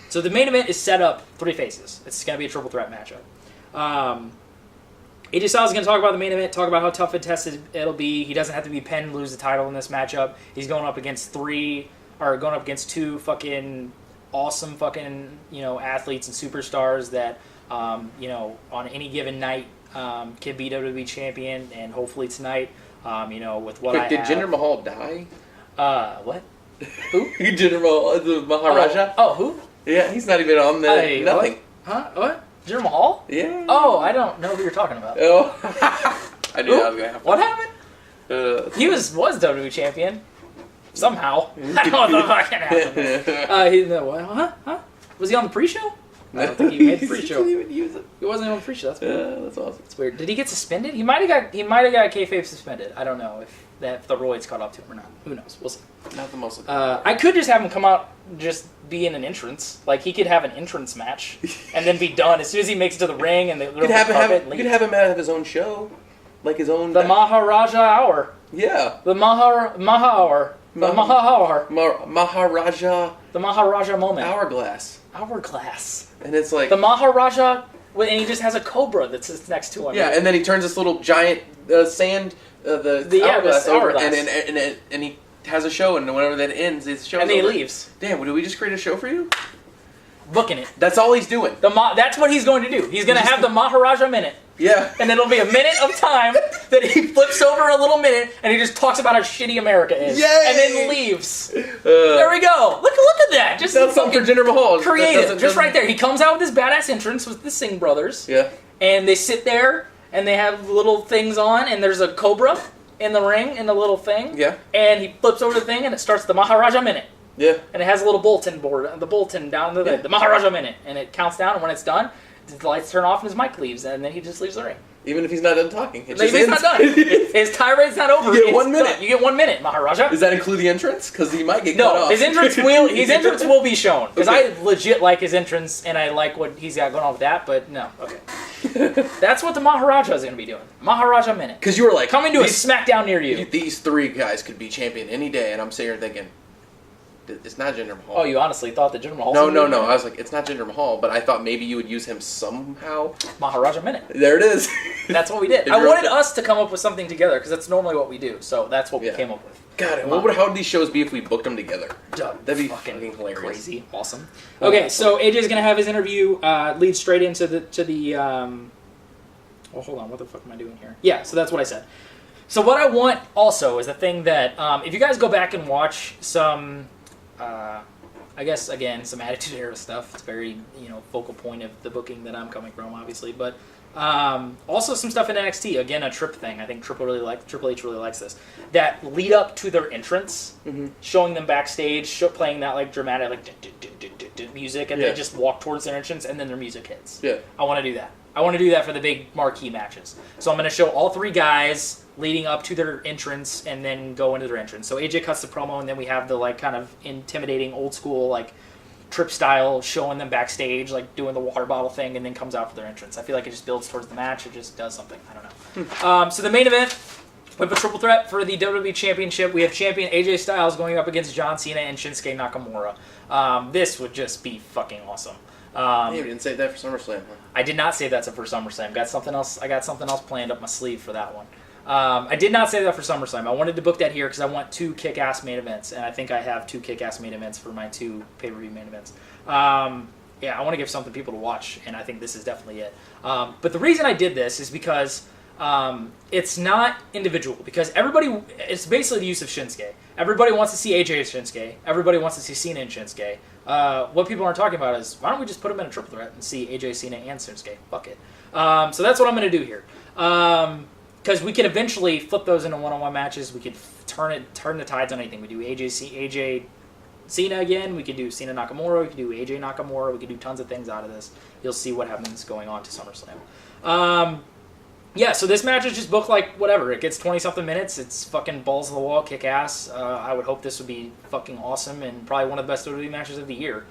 So the main event is set up 3 faces. It's going to be a triple threat matchup. AJ Styles is going to talk about the main event, talk about how tough and tested it'll be. He doesn't have to be pinned, lose the title in this matchup. He's going up against 2 fucking awesome fucking, athletes and superstars that, on any given night can be WWE champion, and hopefully tonight, with what I have. Did Jinder Mahal die? What? Who? Jinder Mahal, the Maharaja? Oh, who? Yeah, he's not even on the nothing. Huh? What? Jinder Mahal? Yeah. Oh, I don't know who you're talking about. Oh. I knew that was going to happen. What happened? He was WWE champion. Somehow. I don't know if that can happen. Huh? Was he on the pre-show? I don't think he made the pre-show. He didn't even use it. He wasn't on the pre-show. That's weird. Yeah, that's awesome. It's weird. Did he get suspended? He might have got kayfabe suspended. I don't know if the roids caught up to him or not. Who knows? We'll see. Not the most. I could just have him come out, just be in an entrance. Like, he could have an entrance match and then be done as soon as he makes it to the ring and they you could have him have his own show, like his own. The Maharaja Hour. Yeah. The Maha Hour. The Maha Maharaja. The Maharaja moment. Hourglass. And it's like the Maharaja, and he just has a cobra that sits next to him. Yeah, and then he turns this little giant sand the hourglass over, and he has a show, and whenever that ends, his show. And then he leaves. Damn, did we just create a show for you? Booking it. That's all he's doing. That's what he's going to do. He's going to have the Maharaja minute. Yeah. And it'll be a minute of time that he flips over a little minute and he just talks about how shitty America is. Yay! And then leaves. There we go. Look at that. Just that's something for Jinder Mahal. Creative. Just right there. He comes out with his badass entrance with the Singh brothers. Yeah. And they sit there and they have little things on, and there's a cobra in the ring in the little thing. Yeah. And he flips over the thing and it starts the Maharaja minute. Yeah. And it has a little bulletin board, the bulletin down the Maharaja minute, and it counts down, and when it's done, the lights turn off and his mic leaves, and then he just leaves the ring. Even if he's not done talking. He's not done. His tirade's not over. You get 1 minute. Done. You get 1 minute, Maharaja. Does that include the entrance? Because he might get cut off. His entrance will be shown. Because I legit like his entrance, and I like what he's got going on with that, but no. Okay. That's what the Maharaja is going to be doing. Maharaja minute. Because you were like, coming to a SmackDown near you. These 3 guys could be champion any day, and I'm sitting here thinking, it's not Jinder Mahal. Oh, you honestly thought that Jinder Mahal? No. I was like, it's not Jinder Mahal, but I thought maybe you would use him somehow. Maharaja minute. There it is. That's what we did. I wanted us to come up with something together because that's normally what we do. So that's what we came up with. God, how would these shows be if we booked them together? That'd be fucking hilarious. Crazy, awesome. Okay, so AJ's gonna have his interview lead straight into the. Oh, hold on. What the fuck am I doing here? Yeah, so that's what I said. So what I want also is the thing that if you guys go back and watch some. I guess, again, some Attitude Era stuff. It's very, focal point of the booking that I'm coming from, obviously. But also some stuff in NXT. Again, a Trip thing. I think Triple H really likes this. That lead up to their entrance, showing them backstage, playing that, like, dramatic, like, music and they just walk towards their entrance and then their music hits. Yeah. I want to do that. I want to do that for the big marquee matches. So I'm going to show all 3 guys leading up to their entrance and then go into their entrance. So AJ cuts the promo and then we have the like kind of intimidating old school like Trip style showing them backstage like doing the water bottle thing and then comes out for their entrance. I feel like it just builds towards the match. It just does something. I don't know. So the main event, we have a triple threat for the WWE Championship. We have champion AJ Styles going up against John Cena and Shinsuke Nakamura. This would just be fucking awesome. You didn't save that for SummerSlam, huh? I did not save that for SummerSlam. Got something else. I got something else planned up my sleeve for that one. I did not save that for SummerSlam. I wanted to book that here because I want 2 kick-ass main events, and I think I have 2 kick-ass main events for my 2 pay-per-view main events. Yeah, I want to give something people to watch, and I think this is definitely it. But the reason I did this is because it's not individual, because everybody, it's basically the use of Shinsuke. Everybody wants to see AJ and Shinsuke. Everybody wants to see Cena and Shinsuke. What people aren't talking about is, why don't we just put them in a triple threat and see AJ, Cena, and Shinsuke? Fuck it. So that's what I'm going to do here. Because we could eventually flip those into one-on-one matches. We could turn the tides on anything. We do AJ Cena again. We could do Cena Nakamura. We could do AJ Nakamura. We could do tons of things out of this. You'll see what happens going on to SummerSlam. Yeah, so this match is just booked like whatever. It gets 20-something minutes. It's fucking balls to the wall, kick ass. I would hope this would be fucking awesome and probably one of the best WWE matches of the year,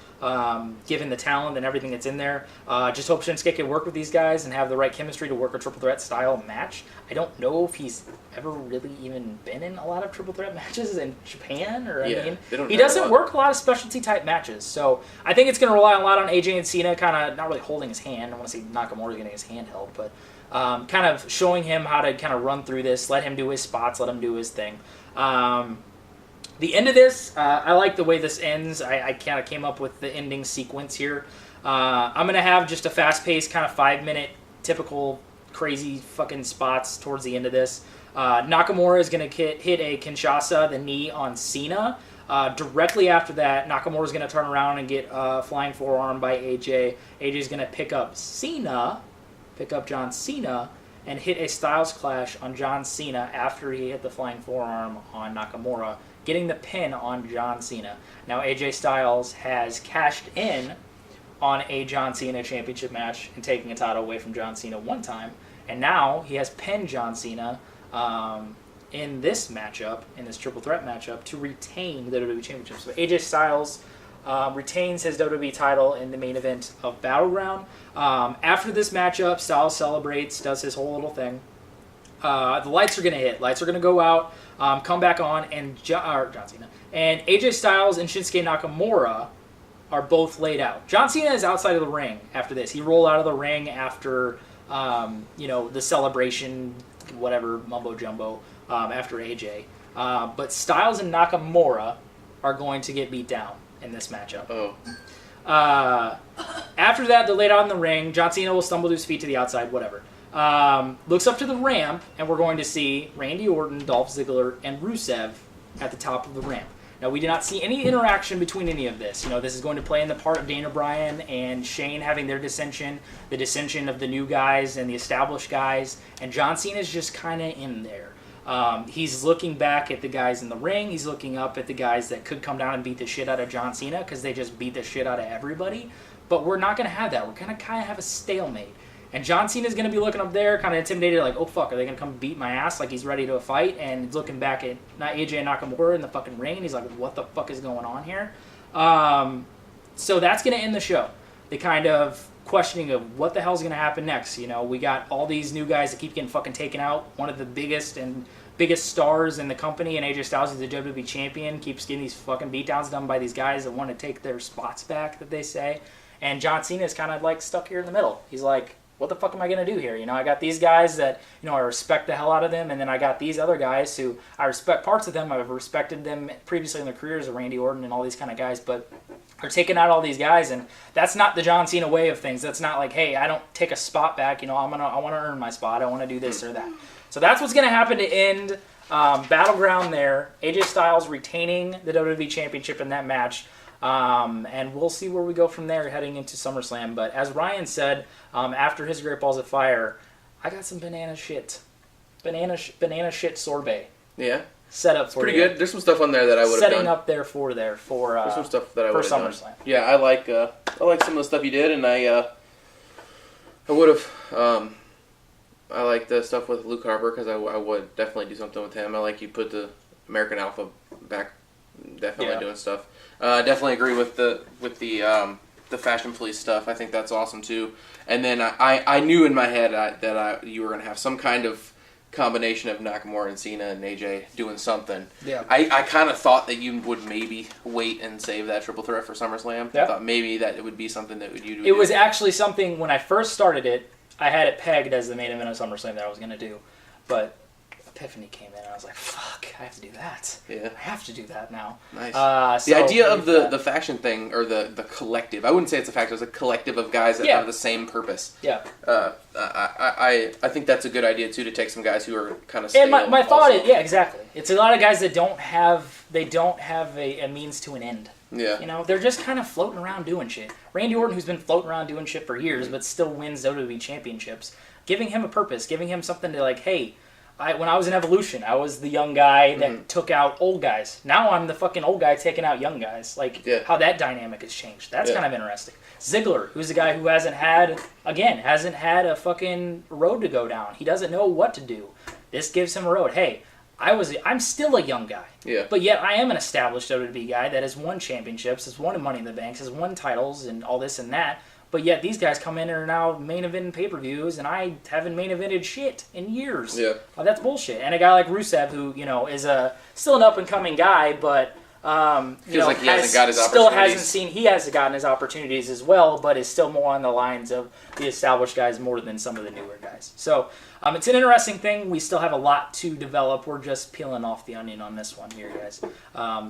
given the talent and everything that's in there. Just hope Shinsuke can work with these guys and have the right chemistry to work a triple threat style match. I don't know if he's ever really even been in a lot of triple threat matches in Japan, or I mean, he doesn't work a lot of specialty type matches. So I think it's going to rely a lot on AJ and Cena kind of not really holding his hand. I want to say Nakamura getting his hand held, but kind of showing him how to kind of run through this, let him do his spots, let him do his thing. The end of this, I like the way this ends. I kind of came up with the ending sequence here. I'm going to have just a fast-paced kind of 5-minute typical crazy fucking spots towards the end of this. Nakamura is going to hit a Kinshasa, the knee on Cena. Directly after that, Nakamura is going to turn around and get a flying forearm by AJ. AJ is going to pick up John Cena, and hit a Styles Clash on John Cena after he hit the flying forearm on Nakamura, getting the pin on John Cena. Now AJ Styles has cashed in on a John Cena championship match and taking a title away from John Cena one time, and now he has pinned John Cena in this matchup, in this triple threat matchup, to retain the WWE Championship. So AJ Styles retains his WWE title in the main event of Battleground. After this matchup, Styles celebrates, does his whole little thing. The lights are going to hit. Lights are going to go out, come back on, and John Cena. And AJ Styles and Shinsuke Nakamura are both laid out. John Cena is outside of the ring after this. He rolled out of the ring after, the celebration, whatever, mumbo-jumbo, after AJ. But Styles and Nakamura are going to get beat down in this matchup. After that, they're laid out in the ring. John Cena will stumble to his feet to the outside, whatever. Looks up to the ramp, and we're going to see Randy Orton, Dolph Ziggler, and Rusev at the top of the ramp. Now, we do not see any interaction between any of this. This is going to play in the part of Daniel Bryan and Shane having their dissension, the dissension of the new guys and the established guys, and John Cena's just kind of in there. He's looking back at the guys in the ring. He's looking up at the guys that could come down and beat the shit out of John Cena because they just beat the shit out of everybody. But we're not going to have that. We're going to kind of have a stalemate. And John Cena's going to be looking up there, kind of intimidated, like, oh, fuck, are they going to come beat my ass? Like, he's ready to fight. And he's looking back at AJ Nakamura in the fucking ring. And he's like, what the fuck is going on here? So that's going to end the show. The kind of questioning of what the hell's going to happen next. We got all these new guys that keep getting fucking taken out. One of the biggest stars in the company, and AJ Styles is the WWE champion, keeps getting these fucking beatdowns done by these guys that want to take their spots back, that they say. And John Cena is kind of like stuck here in the middle. He's like, what the fuck am I going to do here? I got these guys that, I respect the hell out of them, and then I got these other guys who I respect parts of them. I've respected them previously in their careers, of Randy Orton and all these kind of guys, but they're taking out all these guys, and that's not the John Cena way of things. That's not like, hey, I don't take a spot back. I want to earn my spot. I want to do this or that. So that's what's going to happen to end Battleground there. AJ Styles retaining the WWE Championship in that match. And we'll see where we go from there heading into SummerSlam. But as Ryan said, after his Great Balls of Fire, I got some banana shit. Banana shit sorbet. Yeah? set up for pretty good. There's some stuff on there that I would have done. Setting up there for there's some stuff that I would have done. SummerSlam. Yeah, I like some of the stuff you did, and I would have. I like the stuff with Luke Harper because I would definitely do something with him. I like you put the American Alpha back, definitely doing stuff. Definitely agree with the Fashion Police stuff. I think that's awesome too. And then I knew in my head that you were going to have some kind of combination of Nakamura and Cena and AJ doing something. Yeah. I kind of thought that you would maybe wait and save that triple threat for SummerSlam. Yeah. I thought maybe that it would be something that you do. It was actually something when I first started it. I had it pegged as the main event of SummerSlam that I was going to do, but Epiphany came in and I was like, fuck, I have to do that. Yeah. I have to do that now. Nice. The idea of the faction thing, or the collective, I wouldn't say it's a faction, it's a collective of guys that have the same purpose. Yeah. I think that's a good idea, too, to take some guys who are kind of stale. And my thought is, yeah, exactly. It's a lot of guys that don't have a means to an end. Yeah. You know, they're just kind of floating around doing shit. Randy Orton, who's been floating around doing shit for years, but still wins WWE championships, giving him a purpose, giving him something to like, hey, when I was in Evolution, I was the young guy that took out old guys. Now I'm the fucking old guy taking out young guys. Like, how that dynamic has changed. That's kind of interesting. Ziggler, who's the guy who hasn't had a fucking road to go down. He doesn't know what to do. This gives him a road. Hey, I'm still a young guy. Yeah. But yet I am an established WWE guy that has won championships, has won Money in the Banks, has won titles and all this and that. But yet these guys come in and are now main event pay-per-views, and I haven't main evented shit in years. Yeah. That's bullshit. And a guy like Rusev, who is still an up-and-coming guy, but feels like he hasn't got his opportunities. He hasn't gotten his opportunities as well, but is still more on the lines of the established guys more than some of the newer guys. So it's an interesting thing. We still have a lot to develop. We're just peeling off the onion on this one here, guys.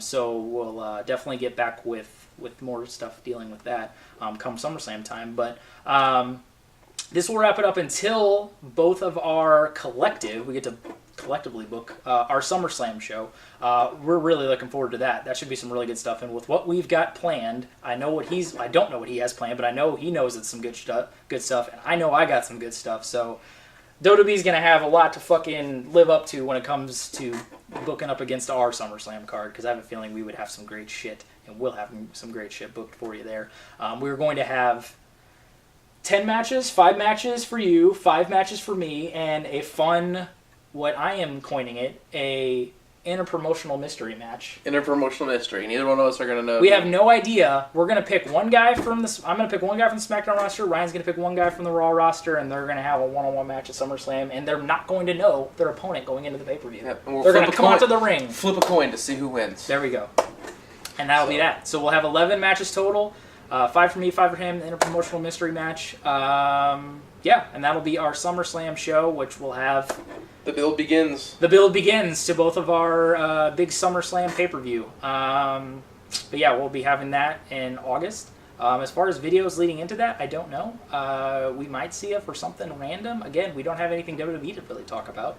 So we'll definitely get back with more stuff dealing with that come SummerSlam time. But this will wrap it up until both of our collective, we get to collectively book our SummerSlam show. We're really looking forward to that. That should be some really good stuff. And with what we've got planned, I don't know what he has planned, but I know he knows it's some good stuff, and I know I got some good stuff. So WWE's going to have a lot to fucking live up to when it comes to booking up against our SummerSlam card, because I have a feeling we would have some great shit, and we'll have some great shit booked for you there. We're going to have 10 matches, 5 matches for you, 5 matches for me, and a fun, what I am coining it, a interpromotional mystery match. Interpromotional mystery. Neither one of us are going to know. We have no idea. We're going to pick one guy from the... I'm going to pick one guy from the SmackDown roster. Ryan's going to pick one guy from the Raw roster, and they're going to have a one-on-one match at SummerSlam, and they're not going to know their opponent going into the pay-per-view. Yep. They're going to come out to the ring. Flip a coin to see who wins. There we go. And that'll be that. So we'll have 11 matches total. 5 for me, 5 for him. Interpromotional mystery match. And that'll be our SummerSlam show, which will have... The build begins. The build begins to both of our big SummerSlam pay-per-view. But yeah, we'll be having that in August. As far as videos leading into that, I don't know. We might see it for something random. Again, we don't have anything WWE to really talk about.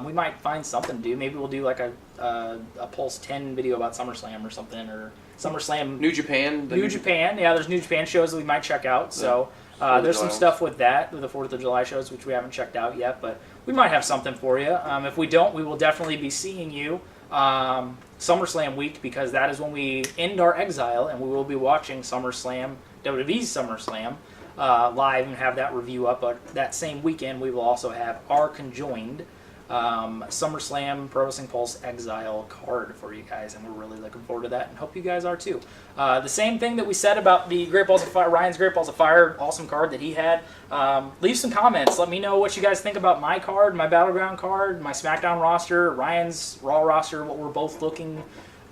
We might find something to do. Maybe we'll do like a Pulse 10 video about SummerSlam or something, or SummerSlam... New Japan. New Japan. Yeah, there's New Japan shows that we might check out. So there's some stuff with that, with the 4th of July shows, which we haven't checked out yet, but we might have something for you. If we don't, we will definitely be seeing you SummerSlam week, because that is when we end our exile, and we will be watching SummerSlam, WWE's SummerSlam, live, and have that review up. But that same weekend, we will also have our conjoined SummerSlam Pro Wrestling Pulse Exile card for you guys, and we're really looking forward to that, and hope you guys are too. The same thing that we said about the Great Balls of Fire, Ryan's Great Balls of Fire, awesome card that he had. Leave some comments. Let me know what you guys think about my card, my Battleground card, my SmackDown roster, Ryan's Raw roster, what we're both looking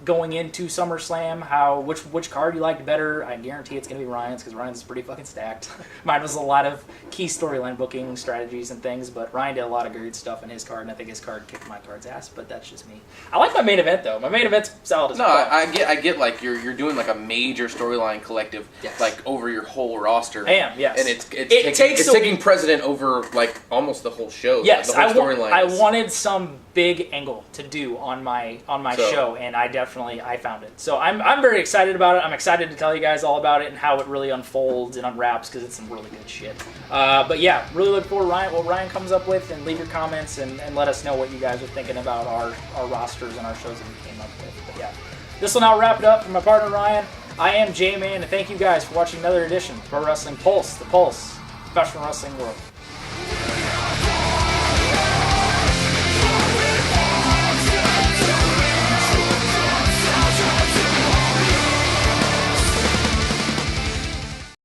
going into SummerSlam, which card you liked better. I guarantee it's going to be Ryan's, because Ryan's is pretty fucking stacked. Mine was a lot of key storyline booking strategies and things, but Ryan did a lot of great stuff in his card, and I think his card kicked my card's ass, but that's just me. I like my main event, though. My main event's solid as fuck. I get like you're doing like a major storyline collective, like over your whole roster. I am, yes. And it's taking precedent over like almost the whole show. Yes, like, the whole storyline. I wanted some big angle to do on my show, and I definitely definitely I found it. So I'm very excited about it. I'm excited to tell you guys all about it and how it really unfolds and unwraps because it's some really good shit. But yeah, really look forward to what Ryan comes up with, and leave your comments and let us know what you guys are thinking about our rosters and our shows that we came up with. But yeah, this will now wrap it up for my partner Ryan. I am Jman, and thank you guys for watching another edition of Pro Wrestling Pulse, the Pulse, Professional Wrestling World.